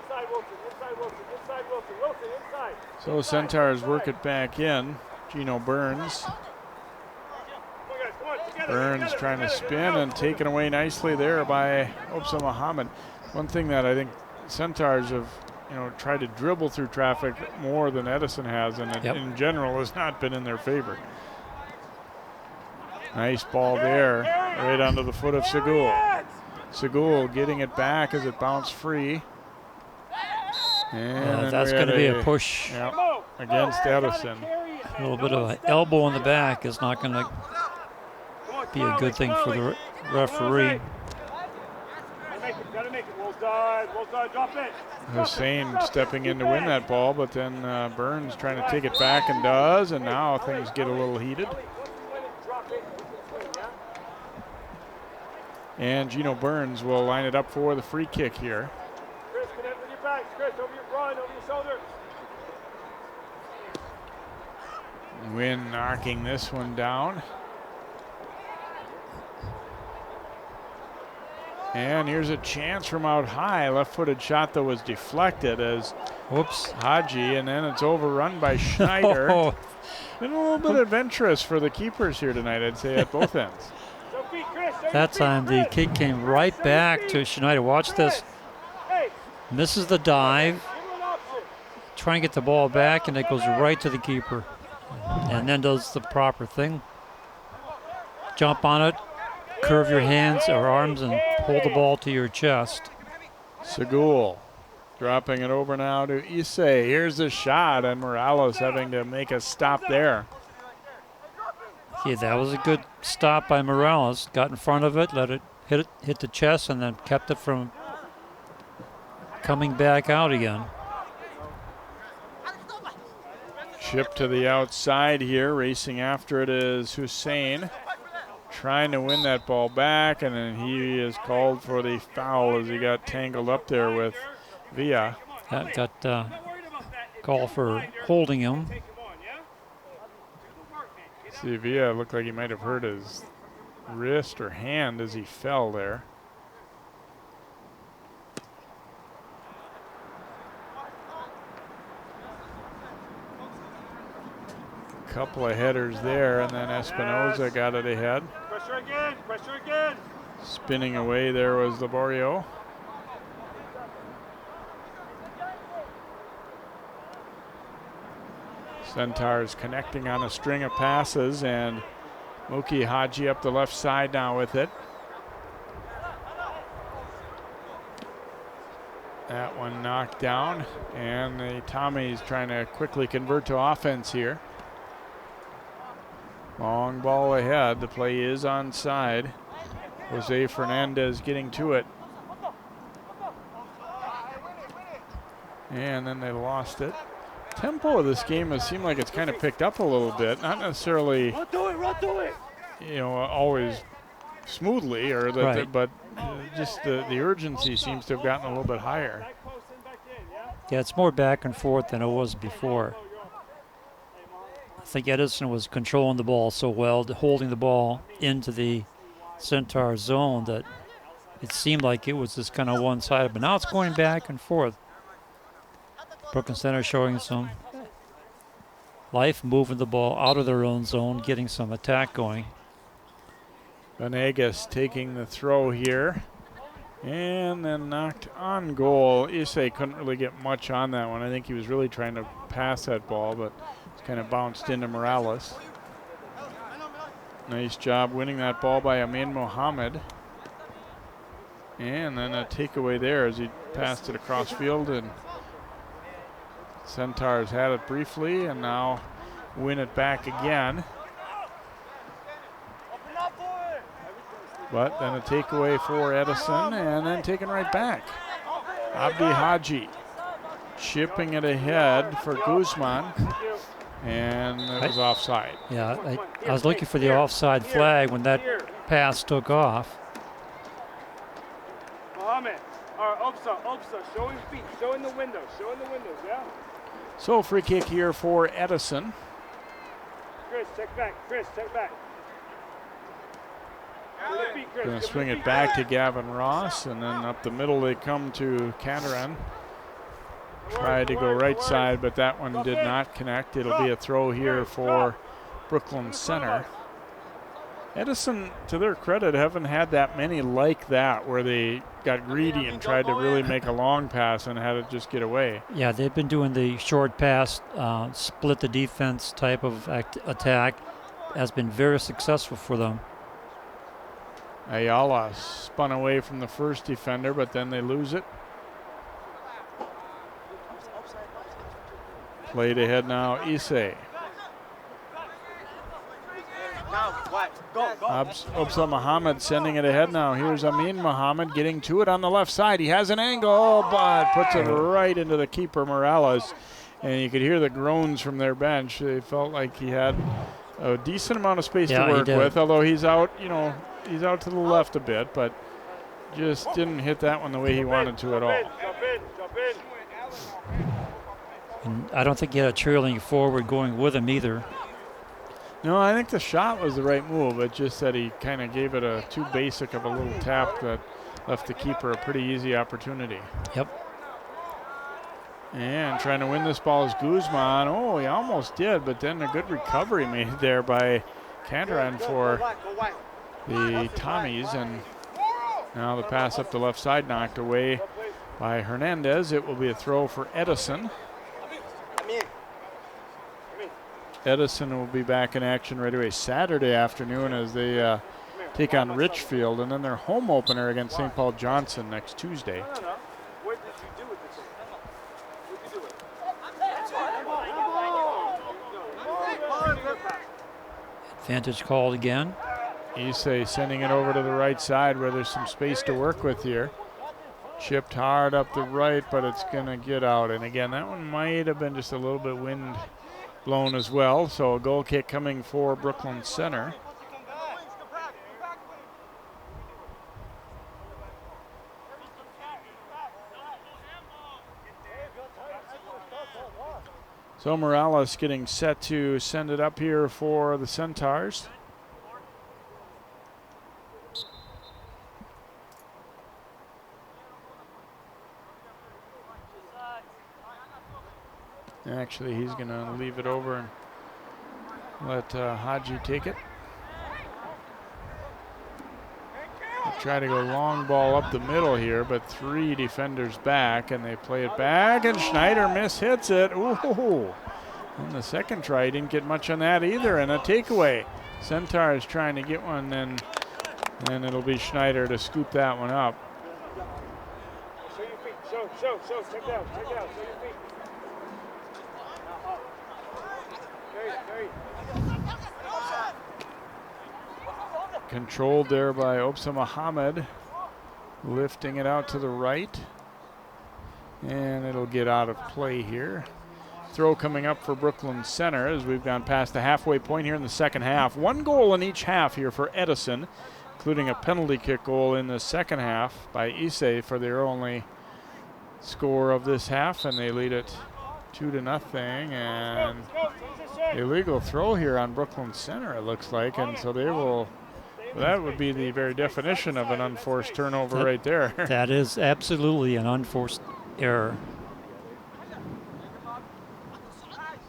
[SPEAKER 4] Inside Wilson, inside Wilson, inside Wilson, Wilson, inside.
[SPEAKER 1] So Centaurs work it back in. Gino Burns. Burns trying to spin and taken away nicely there by Opsa Muhammad. One thing that I think Centaurs have, you know, tried to dribble through traffic more than Edison has, and it in general has not been in their favor. Nice ball there, right onto the foot of Segul. Segul getting it back as it bounced free. And
[SPEAKER 2] That's going to be a push.
[SPEAKER 1] Yep, against Edison.
[SPEAKER 2] A little bit of an elbow in the back is not going to be a good thing for the referee.
[SPEAKER 4] Gotta make it. Well done, drop it.
[SPEAKER 1] Hussein stepping in to win that ball, but then Burns trying to take it back and does, and now things get a little heated. And Gino Burns will line it up for the free kick here.
[SPEAKER 4] Chris, connect with your back. Chris, over your groin, over your shoulder.
[SPEAKER 1] Wynn knocking this one down. And here's a chance from out high. Left-footed shot that was deflected as Haji, and then it's overrun by Schneider. Been a little bit adventurous for the keepers here tonight, I'd say, at both ends.
[SPEAKER 2] That time the kick came right back to Schneider. Watch this. Misses the dive. Trying to get the ball back, and it goes right to the keeper. And then does the proper thing. Jump on it. Curve your hands or arms and hold the ball to your chest.
[SPEAKER 1] Segul dropping it over now to Issei. Here's the shot, and Morales having to make a stop there.
[SPEAKER 2] Yeah, that was a good stop by Morales. Got in front of it, let it hit the chest, and then kept it from coming back out again.
[SPEAKER 1] Chip to the outside here. Racing after it is Hussein. Trying to win that ball back, and then he is called for the foul as he got tangled up there with Villa.
[SPEAKER 2] That got call for holding him.
[SPEAKER 1] See, Villa looked like he might have hurt his wrist or hand as he fell there. Couple of headers there, and then Espinoza got it ahead.
[SPEAKER 4] Pressure again, pressure again.
[SPEAKER 1] Spinning away there was Laborio. Centaurs connecting on a string of passes, and Muki Haji up the left side now with it. That one knocked down, and the Tommies trying to quickly convert to offense here. Long ball ahead. The play is onside. Jose Fernandez getting to it. And then they lost it. Tempo of this game has seemed like it's kind of picked up a little bit. Not necessarily, always smoothly, or but just the urgency seems to have gotten a little bit higher.
[SPEAKER 2] Yeah, it's more back and forth than it was before. I think Edison was controlling the ball so well, holding the ball into the Centaur zone, that it seemed like it was just kind of one-sided. But now it's going back and forth. Brooklyn Center showing some life, moving the ball out of their own zone, getting some attack going.
[SPEAKER 1] Venegas taking the throw here, and then knocked on goal. Issei couldn't really get much on that one. I think he was really trying to pass that ball, but it's kind of bounced into Morales. Nice job winning that ball by Amin Mohammed. And then a takeaway there as he passed it across field, and Centaurs had it briefly and now win it back again. But then a takeaway for Edison, and then taken right back. Abdi Haji chipping it ahead for Guzman, and it was offside.
[SPEAKER 2] Yeah, I was looking for the offside flag when that pass took off.
[SPEAKER 4] Mohammed, or Opsa, showing feet, showing the windows, yeah?
[SPEAKER 1] So free kick here for Edison.
[SPEAKER 4] Chris, check back.
[SPEAKER 1] Going to swing it back to Gavin Ross, and then up the middle they come to Cantaran. Tried to go right side, but that one did not connect. It'll be a throw here for Brooklyn Center. Edison, to their credit, haven't had that many like that where they got greedy and tried to really make a long pass and had it just get away.
[SPEAKER 2] Yeah, they've been doing the short pass, split the defense type of attack. Has been very successful for them.
[SPEAKER 1] Ayala spun away from the first defender, but then they lose it. Played ahead now, Issei. Obsa Muhammad sending it ahead now. Here's Amin Muhammad getting to it on the left side. He has an angle, but puts it right into the keeper, Morales. And you could hear the groans from their bench. They felt like he had a decent amount of space to work with, although he's out, he's out to the left a bit, but just didn't hit that one the way he wanted to at all.
[SPEAKER 2] And I don't think he had a trailing forward going with him either.
[SPEAKER 1] No, I think the shot was the right move. It's just that he kind of gave it a too basic of a little tap that left the keeper a pretty easy opportunity.
[SPEAKER 2] Yep.
[SPEAKER 1] And trying to win this ball is Guzman. Oh, he almost did, but then a good recovery made there by Cantaran for the Tommies. And now the pass up the left side knocked away by Hernandez. It will be a throw for Edison. Edison will be back in action right away Saturday afternoon as they take on Richfield, and then their home opener against St. Paul Johnson next Tuesday.
[SPEAKER 4] What did you do with this? What did you do with it?
[SPEAKER 2] Advantage called again.
[SPEAKER 1] Issei sending it over to the right side where there's some space to work with here. Chipped hard up the right, but it's going to get out. And again, that one might have been just a little bit wind blown as well. So a goal kick coming for Brooklyn Center. So Morales getting set to send it up here for the Centaurs. Actually, he's going to leave it over and let Haji take it. They try to go long ball up the middle here, but three defenders back, and they play it back, and Schneider hits it. Ooh! And the second try, he didn't get much on that either, and a takeaway. Centaurs trying to get one, and then it'll be Schneider to scoop that one up.
[SPEAKER 4] Show your feet, show. Show, check it out, show your feet.
[SPEAKER 1] Controlled there by Opsa Muhammad, lifting it out to the right. And it'll get out of play here. Throw coming up for Brooklyn Center as we've gone past the halfway point here in the second half. 1 goal in each half here for Edison, including a penalty kick goal in the second half by Issei for their only score of this half, and they lead it 2-0. And illegal throw here on Brooklyn Center, it looks like, and so they will. That would be the very definition of an unforced turnover right there.
[SPEAKER 2] That is absolutely an unforced error.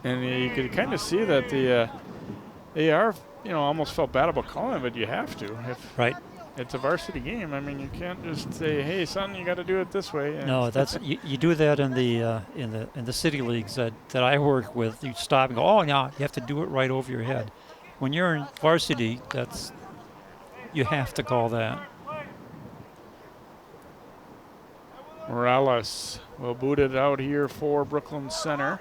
[SPEAKER 1] And you could kind of see that the AR, almost felt bad about calling it, but you have to.
[SPEAKER 2] Right.
[SPEAKER 1] It's a varsity game. I mean, you can't just say, "Hey, son, you got to do it this way." And
[SPEAKER 2] no, that's you do that in the city leagues that I work with. You stop and go, "Oh, no, you have to do it right over your head." When you're in varsity, you have to call that.
[SPEAKER 1] Morales will boot it out here for Brooklyn Center.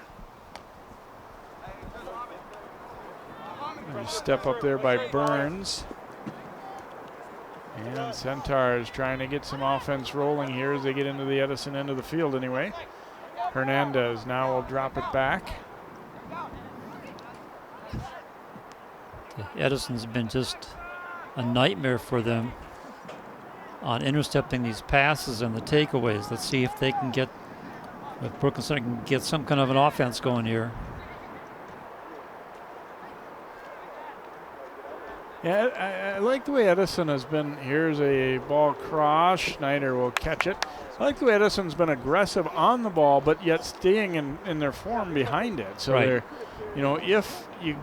[SPEAKER 1] Nice step up there by Burns. And Centaurs trying to get some offense rolling here as they get into the Edison end of the field anyway. Hernandez now will drop it back.
[SPEAKER 2] Edison's been just a nightmare for them on intercepting these passes and the takeaways. Let's see if they can if Brooklyn Center can get some kind of an offense going here.
[SPEAKER 1] Yeah, I like the way Edison has been. Here's a ball cross. Schneider will catch it. I like the way Edison's been aggressive on the ball, but yet staying in their form behind it. So they're, if you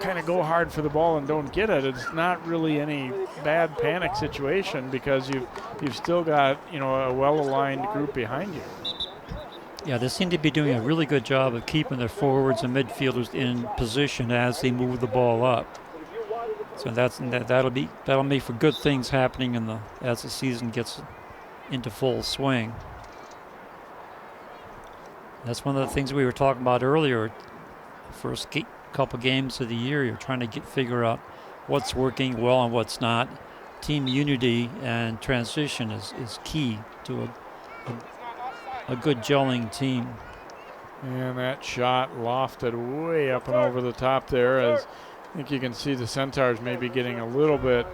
[SPEAKER 1] kind of go hard for the ball and don't get it, it's not really any bad panic situation because you've still got a well-aligned group behind you.
[SPEAKER 2] Yeah, they seem to be doing a really good job of keeping their forwards and midfielders in position as they move the ball up. So that'll make for good things happening as the season gets into full swing. That's one of the things we were talking about earlier. First couple games of the year, you're trying to figure out what's working well and what's not. Team unity and transition is key to a good gelling team.
[SPEAKER 1] And that shot lofted way up and over the top there, as I think you can see the Centaurs maybe getting a little bit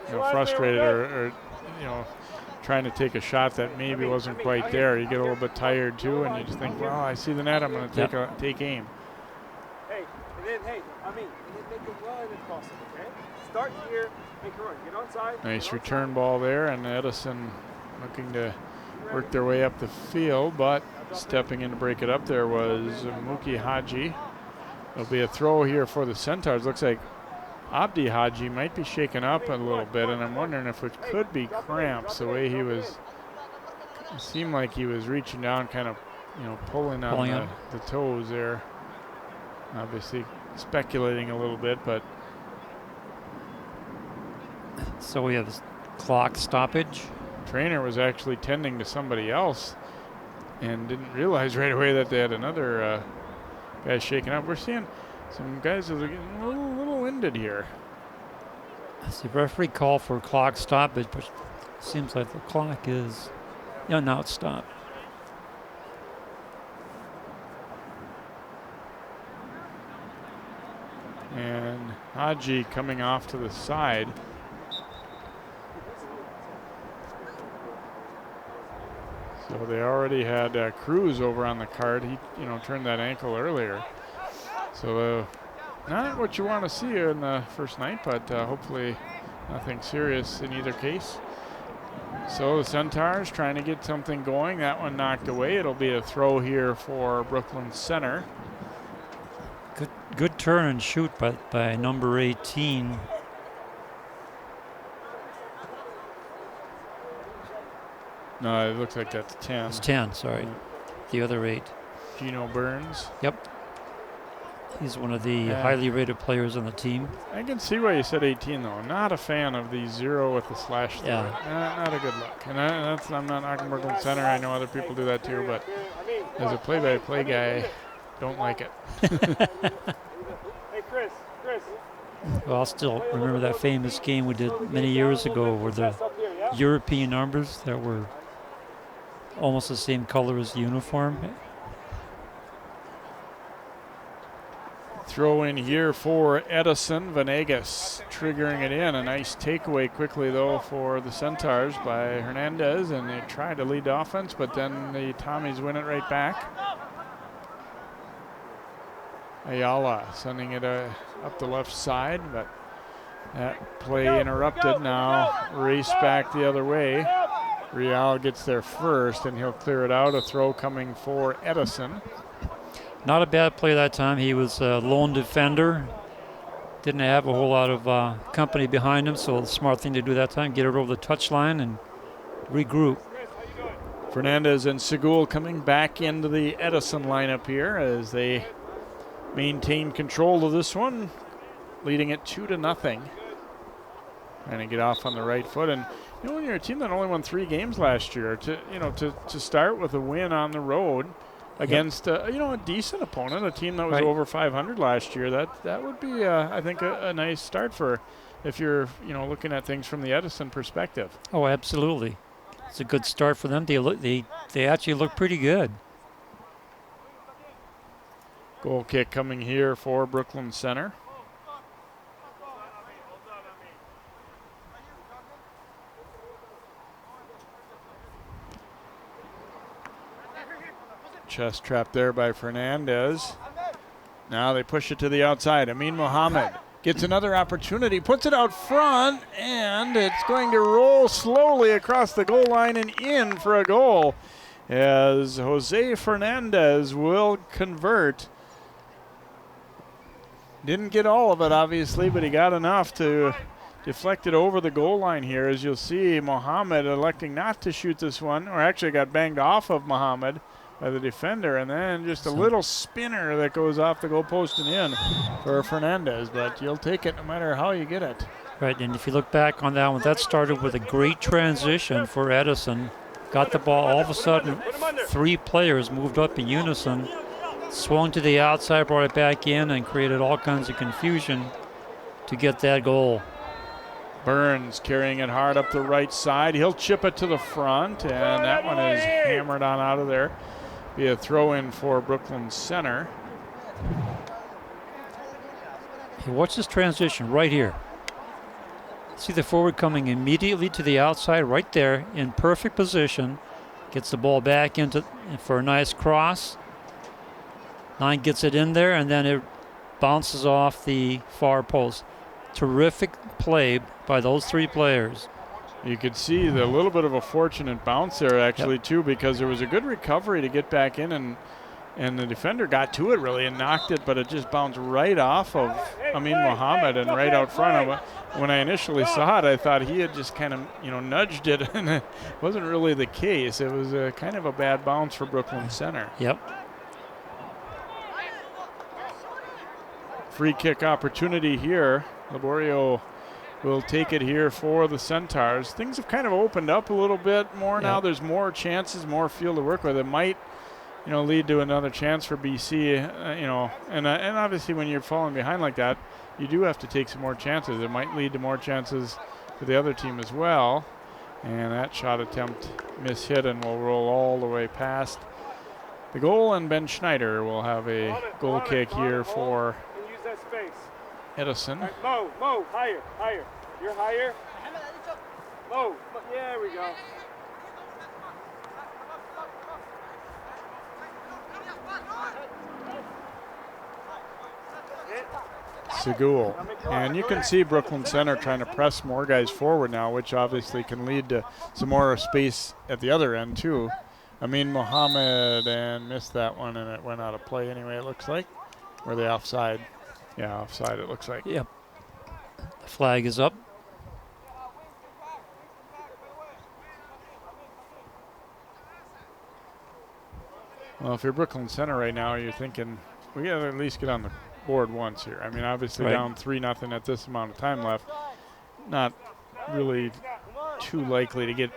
[SPEAKER 1] frustrated or trying to take a shot that maybe wasn't quite there. You get a little bit tired too, and you just think, well, I see the net, I'm going to take aim.
[SPEAKER 4] Hey, and then make a run across it, okay? Start here, make a run. Get onside.
[SPEAKER 1] Nice return ball there, and Edison looking to work their way up the field, but stepping in to break it up there was Muki Haji. There'll be a throw here for the Centaurs. Looks like Abdi Haji might be shaken up a little bit, and I'm wondering if it could be cramps the way it seemed like he was reaching down, kind of, pulling on the toes there. Obviously speculating a little bit, but.
[SPEAKER 2] So we have this clock stoppage.
[SPEAKER 1] Trainer was actually tending to somebody else and didn't realize right away that they had another guy shaken up. We're seeing some guys that are getting a little winded here.
[SPEAKER 2] The referee called for a clock stoppage, but it seems like the clock is, now it's stopped.
[SPEAKER 1] And Haji coming off to the side. So they already had Cruz over on the card. He, turned that ankle earlier. So not what you want to see in the first night, but hopefully nothing serious in either case. So the Centaurs trying to get something going. That one knocked away. It'll be a throw here for Brooklyn Center.
[SPEAKER 2] Good turn and shoot by number 18.
[SPEAKER 1] No, it looks like that's 10.
[SPEAKER 2] It's 10, sorry. The other 8.
[SPEAKER 1] Gino Burns.
[SPEAKER 2] Yep. He's one of the
[SPEAKER 1] Yeah.
[SPEAKER 2] highly rated players on the team.
[SPEAKER 1] I can see why you said 18 though. Not a fan of the 0 with the slash through
[SPEAKER 2] Yeah.
[SPEAKER 1] it. Not a good look. And I'm not knocking Brooklyn Center. I know other people do that too, but as a play-by-play guy, don't like it.
[SPEAKER 4] Hey, Chris.
[SPEAKER 2] Well, I'll still remember that famous game we did many years ago where the European numbers that were almost the same color as the uniform.
[SPEAKER 1] Throw in here for Edison. Venegas triggering it in. A nice takeaway quickly, though, for the Centaurs by Hernandez. And they try to lead the offense, but then the Tommies win it right back. Ayala sending it up the left side, but that play interrupted. Now race back the other way. Real gets there first, and he'll clear it out. A throw coming for Edison.
[SPEAKER 2] Not a bad play that time. He was a lone defender. Didn't have a whole lot of company behind him, so the smart thing to do that time, get it over the touchline and regroup.
[SPEAKER 1] Fernandez and Segul coming back into the Edison lineup here as they maintain control of this one, leading it 2-0. Trying to get off on the right foot. And you know, when you're a team that only won 3 games last year, to start with a win on the road against a decent opponent, a team that was over 500 last year, that would be I think a nice start for if you're looking at things from the Edison perspective.
[SPEAKER 2] Oh, absolutely. It's a good start for them. They actually look pretty good.
[SPEAKER 1] Goal kick coming here for Brooklyn Center. Chest trap there by Fernandez. Now they push it to the outside. Amin Mohammed gets another opportunity, puts it out front, and it's going to roll slowly across the goal line and in for a goal as Jose Fernandez will convert. Didn't get all of it, obviously, but he got enough to deflect it over the goal line here. As you'll see, Mohammed electing not to shoot this one, or actually got banged off of Mohammed by the defender, and then just a little spinner that goes off the goalpost and in for Fernandez, but you'll take it no matter how you get it.
[SPEAKER 2] Right, and if you look back on that one, that started with a great transition for Edison. Got the ball, all of a sudden, 3 players moved up in unison, swung to the outside, brought it back in, and created all kinds of confusion to get that goal.
[SPEAKER 1] Burns carrying it hard up the right side. He'll chip it to the front, and that one is hammered on out of there. Be a throw in for Brooklyn Center.
[SPEAKER 2] Hey, watch this transition right here. See the forward coming immediately to the outside right there in perfect position. Gets the ball back into for a nice cross. 9 gets it in there, and then it bounces off the far post. Terrific play by those 3 players.
[SPEAKER 1] You could see the little bit of a fortunate bounce there actually too, because there was a good recovery to get back in, and the defender got to it really and knocked it, but it just bounced right off of Amin Mohammed and right out front. When I initially saw it, I thought he had just kind of nudged it, and it wasn't really the case. It was a kind of a bad bounce for Brooklyn Center.
[SPEAKER 2] Yep.
[SPEAKER 1] Free kick opportunity here. Laborio will take it here for the Centaurs. Things have kind of opened up a little bit more now. There's more chances, more field to work with. It might, lead to another chance for BC. And obviously when you're falling behind like that, you do have to take some more chances. It might lead to more chances for the other team as well. And that shot attempt mishit and will roll all the way past the goal. And Ben Schneider will have a goal kick here for Edison.
[SPEAKER 4] Right, Mo, higher. You're higher. Mo, yeah, there we go.
[SPEAKER 1] Segul. And you can see Brooklyn Center trying to press more guys forward now, which obviously can lead to some more space at the other end too. Amin Mohammed and missed that one, and it went out of play anyway, it looks like. Were they offside? Yeah, offside it looks like.
[SPEAKER 2] Yep. The flag is up.
[SPEAKER 1] Well, if you're Brooklyn Center right now, you're thinking, we got to at least get on the scored once here. I mean, obviously
[SPEAKER 2] Right.
[SPEAKER 1] down 3-0 at this amount of time left. Not really too likely to get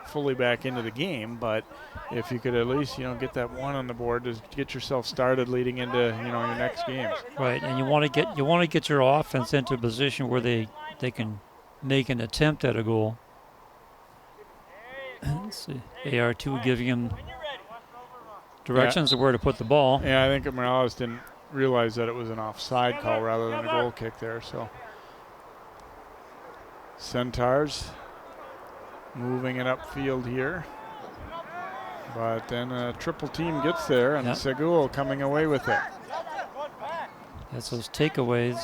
[SPEAKER 1] fully back into the game, but if you could at least, get that one on the board to get yourself started leading into, your next games.
[SPEAKER 2] Right, and you want to get your offense into a position where they can make an attempt at a goal. Let's see. AR2 giving him directions of where to put the ball.
[SPEAKER 1] Yeah, I think Morales didn't realize that it was an offside call rather than a goal kick there. So Centaurs moving it upfield here. But then a triple team gets there, and Segul coming away with it.
[SPEAKER 2] That's those takeaways.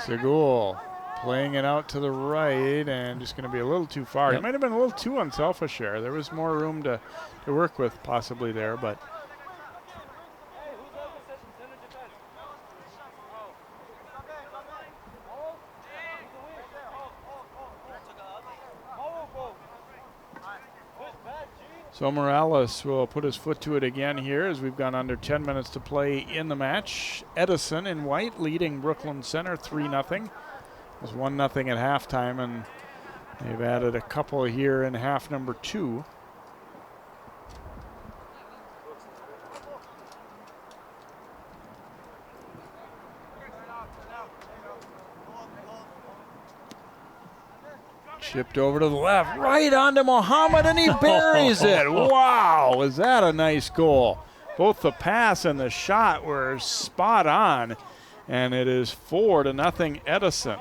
[SPEAKER 1] Segul playing it out to the right and just going to be a little too far. He might have been a little too unselfish there. There was more room to work with possibly there, but so Morales will put his foot to it again here as we've gone under 10 minutes to play in the match. Edison in white leading Brooklyn Center 3-0. It was 1-0 at halftime, and they've added a couple here in half number 2. Chipped over to the left, right onto Muhammad, and he buries it. Wow, was that a nice goal? Both the pass and the shot were spot on, and it is 4-0 Edison.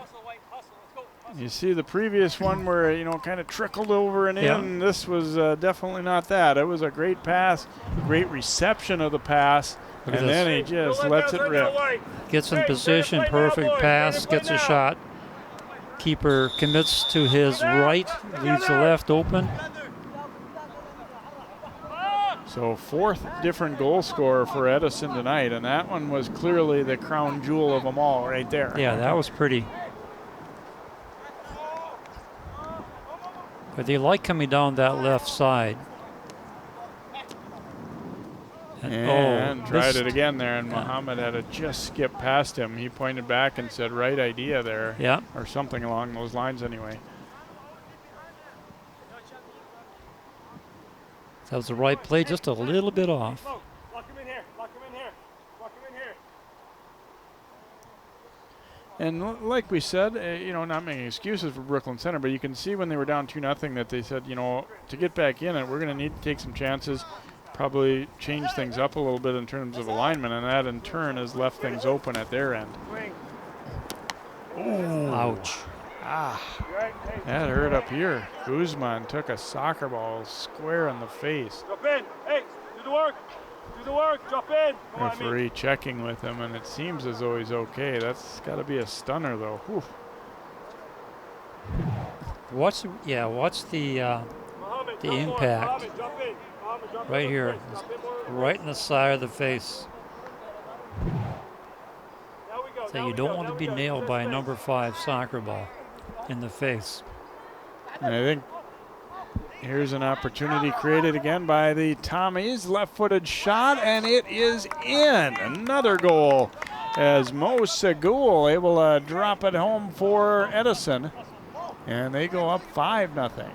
[SPEAKER 1] You see the previous one where, kind of trickled over and in. This was definitely not that. It was a great pass, great reception of the pass, and then he just lets it rip.
[SPEAKER 2] Gets in position, perfect pass, gets a shot. Keeper commits to his right, leaves the left open.
[SPEAKER 1] So 4th different goal scorer for Edison tonight, and that one was clearly the crown jewel of them all right there.
[SPEAKER 2] Yeah, that was pretty. But they like coming down that left side.
[SPEAKER 1] And tried
[SPEAKER 2] missed.
[SPEAKER 1] it again there, and Muhammad had to just skip past him. He pointed back and said, right idea there.
[SPEAKER 2] Yeah.
[SPEAKER 1] Or something along those lines anyway.
[SPEAKER 2] That was the right play, just a little bit off.
[SPEAKER 4] Lock him in here. Lock him in here. Lock him in here.
[SPEAKER 1] And like we said, not making excuses for Brooklyn Center, but you can see when they were down 2-0 that they said, to get back in it, we're going to need to take some chances, probably change things up a little bit in terms of alignment, and that in turn has left things open at their end.
[SPEAKER 2] Ooh. Ouch.
[SPEAKER 1] That hurt up here. Guzman took a soccer ball square in the face.
[SPEAKER 4] Drop in. Hey, do the work. Do the work. Drop in.
[SPEAKER 1] Referee checking with him, and it seems as though he's okay. That's got to be a stunner, though. Whew.
[SPEAKER 2] Watch the impact. Right here, right in the side of the face. So you don't want to be nailed by a number 5 soccer ball in the face.
[SPEAKER 1] And I think here's an opportunity created again by the Tommies. Left-footed shot, and it is in. Another goal as Mo Segul able to drop it home for Edison. And they go up 5-0.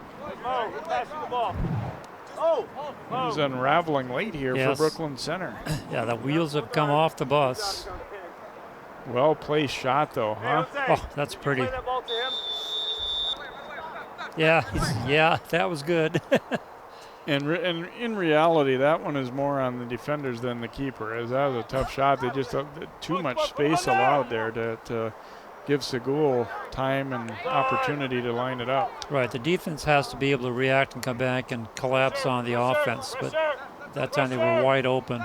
[SPEAKER 1] It was unraveling late here for Brooklyn Center.
[SPEAKER 2] Yeah, the wheels have come off the bus.
[SPEAKER 1] Well-placed shot, though, huh?
[SPEAKER 2] Oh, that's pretty. Yeah, that was good.
[SPEAKER 1] And in reality, that one is more on the defenders than the keeper, as that was a tough shot. They just too much space allowed there to give Segul time and opportunity to line it up.
[SPEAKER 2] Right, the defense has to be able to react and come back and collapse on the offense, but that time they were wide open.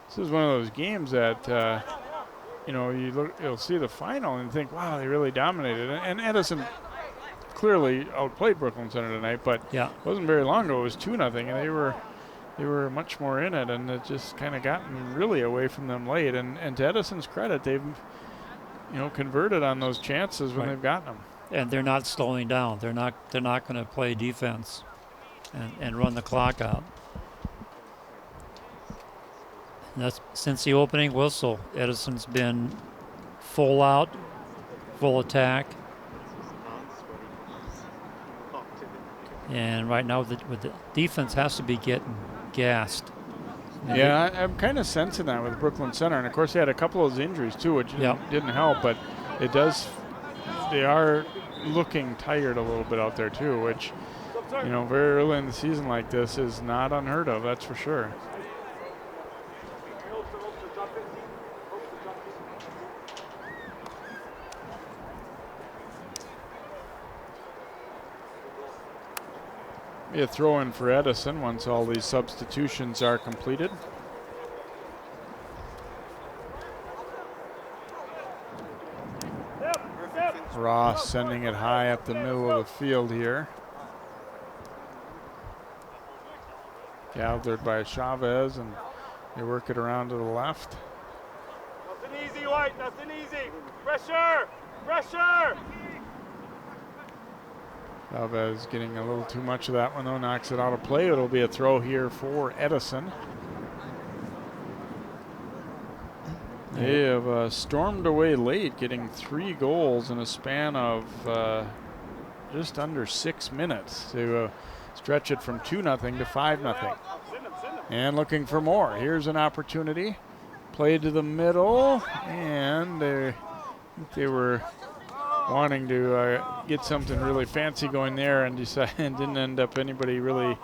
[SPEAKER 1] This is one of those games that you'll see the final and think, wow, they really dominated. And Edison clearly outplayed Brooklyn Center tonight, but it wasn't very long ago. It was 2-0, and they were much more in it, and it just kind of gotten really away from them late. And to Edison's credit, they've converted on those chances when they've gotten them.
[SPEAKER 2] And they're not slowing down. They're not going to play defense and run the clock out. And that's since the opening whistle. Edison's been full out, full attack. And right now with the defense has to be getting gassed.
[SPEAKER 1] Yeah, I'm kind of sensing that with Brooklyn Center. And, of course, they had a couple of those injuries, too, which didn't help. But it does – they are looking tired a little bit out there, too, which, you know, very early in the season like this is not unheard of, that's for sure. Be a throw in for Edison once all these substitutions are completed. Ross sending it high up the middle of the field here. Gathered by Chavez, and they work it around to the left.
[SPEAKER 4] Nothing easy, White, nothing easy. Pressure, pressure.
[SPEAKER 1] Chavez getting a little too much of that one, though, knocks it out of play. It'll be a throw here for Edison. They have stormed away late, getting 3 goals in a span of just under 6 minutes to stretch it from 2-0 to 5-0. And looking for more. Here's an opportunity. Play to the middle, and they were wanting to get something really fancy going there and didn't end up anybody really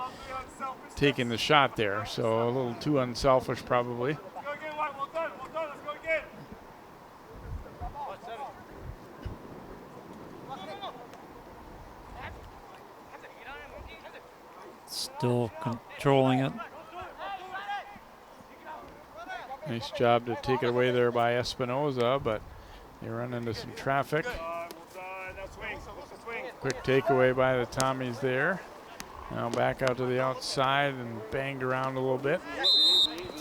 [SPEAKER 1] taking the shot there. So a little too unselfish probably.
[SPEAKER 2] Still controlling it.
[SPEAKER 1] Nice job to take it away there by Espinoza, but they run into some traffic. Quick takeaway by the Tommies there. Now back out to the outside and banged around a little bit.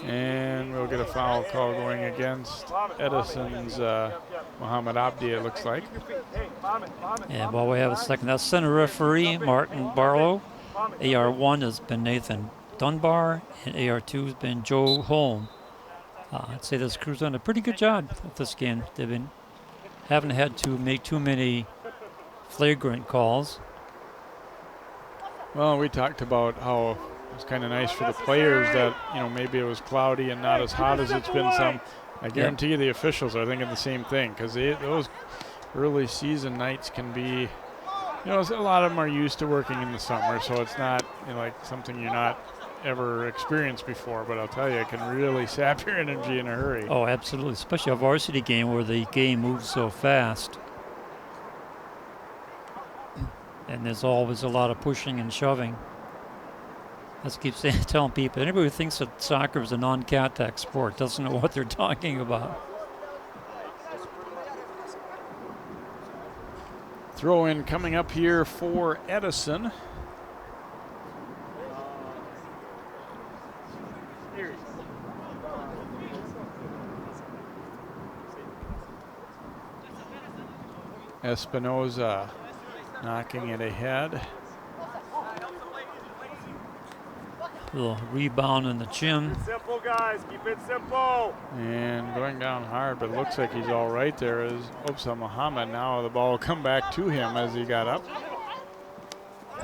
[SPEAKER 1] And we'll get a foul call going against Edison's Muhammad Abdi, it looks like.
[SPEAKER 2] And while we have a second, that's center referee Martin Barlow. AR1 has been Nathan Dunbar, and AR2 has been Joe Holm. I'd say this crew's done a pretty good job with this game. Haven't had to make too many flagrant calls.
[SPEAKER 1] Well, we talked about how it was kind of nice for the players that, you know, maybe it was cloudy and not as hot as it's been some. I guarantee you the officials are thinking the same thing, because those early season nights can be, you know, a lot of them are used to working in the summer, so it's not, you know, like something you're not ever experienced before, but I'll tell you, it can really sap your energy in a hurry.
[SPEAKER 2] Oh, absolutely, especially a varsity game where the game moves so fast. And there's always a lot of pushing and shoving. Let's keep telling people, anybody who thinks that soccer is a non-contact sport doesn't know what they're talking about.
[SPEAKER 1] Throw in coming up here for Edison. Espinoza knocking it ahead.
[SPEAKER 2] A little rebound in the chin.
[SPEAKER 4] Simple, guys. Keep it simple.
[SPEAKER 1] And going down hard, but it looks like he's all right there is Opsa Muhammad. Now the ball will come back to him as he got up.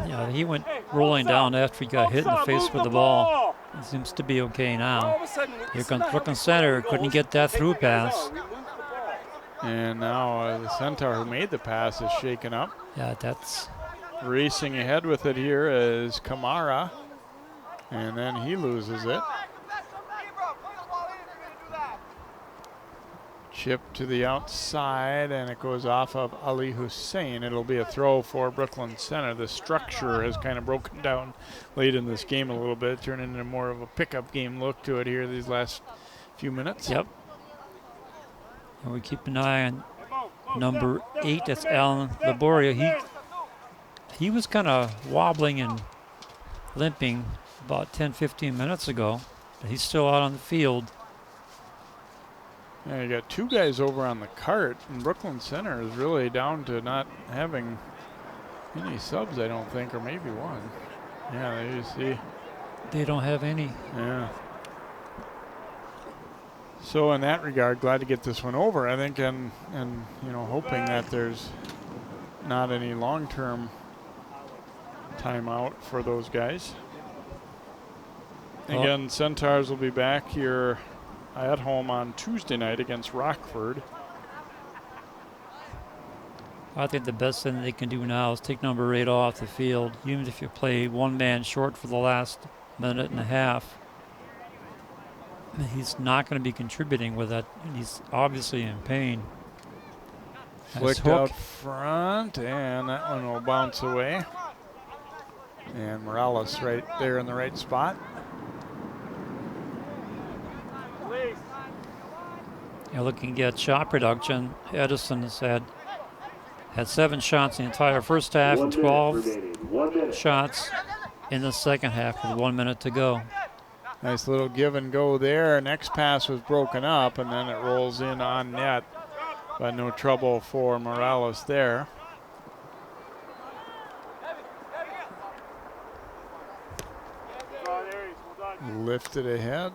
[SPEAKER 2] Yeah, he went rolling down after he got hit in the face with the ball. He seems to be okay now. Here comes Brooklyn Center. Couldn't get that through pass.
[SPEAKER 1] And now the Centaur who made the pass is shaken up.
[SPEAKER 2] Yeah, that's...
[SPEAKER 1] Racing ahead with it here is Kamara. And then he loses it. Chip to the outside, and it goes off of Ali Hussein. It'll be a throw for Brooklyn Center. The structure has kind of broken down late in this game a little bit, turning into more of a pickup game look to it here these last few minutes.
[SPEAKER 2] Yep. And we keep an eye on number 8. That's Alan Laboria. He was kind of wobbling and limping about 10-15 minutes ago, but he's still out on the field.
[SPEAKER 1] Yeah, you got 2 guys over on the cart, and Brooklyn Center is really down to not having any subs, I don't think, or maybe 1. Yeah, there you see.
[SPEAKER 2] They don't have any.
[SPEAKER 1] Yeah. So in that regard, glad to get this one over, I think, and you know, hoping that there's not any long-term timeout for those guys. Again, Centaurs will be back here at home on Tuesday night against Rockford.
[SPEAKER 2] I think the best thing they can do now is take number 8 off the field, even if you play one man short for the last minute and a half. He's not going to be contributing with that. He's obviously in pain.
[SPEAKER 1] Flicked out front, and that one will bounce away. And Morales right there in the right spot.
[SPEAKER 2] You're looking at shot production. Edison has had 7 shots in the entire first half and 12 shots in the second half with 1 minute to go.
[SPEAKER 1] Nice little give and go there. Next pass was broken up, and then it rolls in on net. But no trouble for Morales there. Lifted ahead.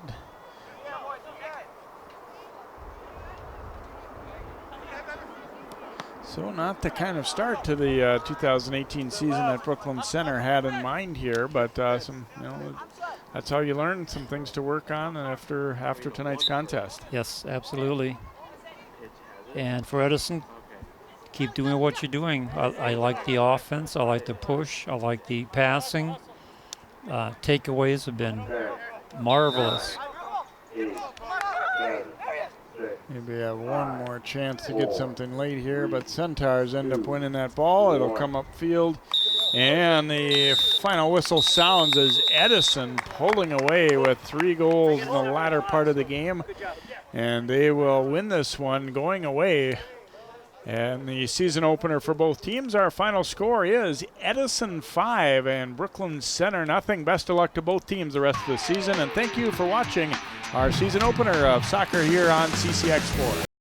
[SPEAKER 1] So not the kind of start to the 2018 season that Brooklyn Center had in mind here, but some, you know, that's how you learn some things to work on after tonight's contest.
[SPEAKER 2] Yes, absolutely. And for Edison, keep doing what you're doing. I like the offense. I like the push. I like the passing. Takeaways have been marvelous.
[SPEAKER 1] Maybe have one more chance to get something late here, but Centaurs end up winning that ball. It'll come upfield, and the final whistle sounds as Edison pulling away with 3 goals in the latter part of the game, and they will win this one going away. And the season opener for both teams, our final score is Edison 5 and Brooklyn Center nothing. Best of luck to both teams the rest of the season, and thank you for watching our season opener of soccer here on CCX Sports.